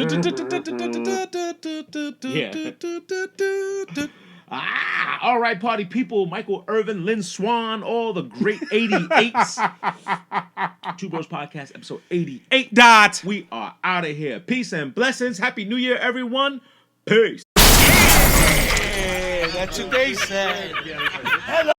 Yeah. All right, party people. Michael Irvin, Lynn Swan, all the great 88s. Two Bros Podcast, episode 88. We are out of here. Peace and blessings. Happy New Year, everyone. Peace. That's what they said. Hello.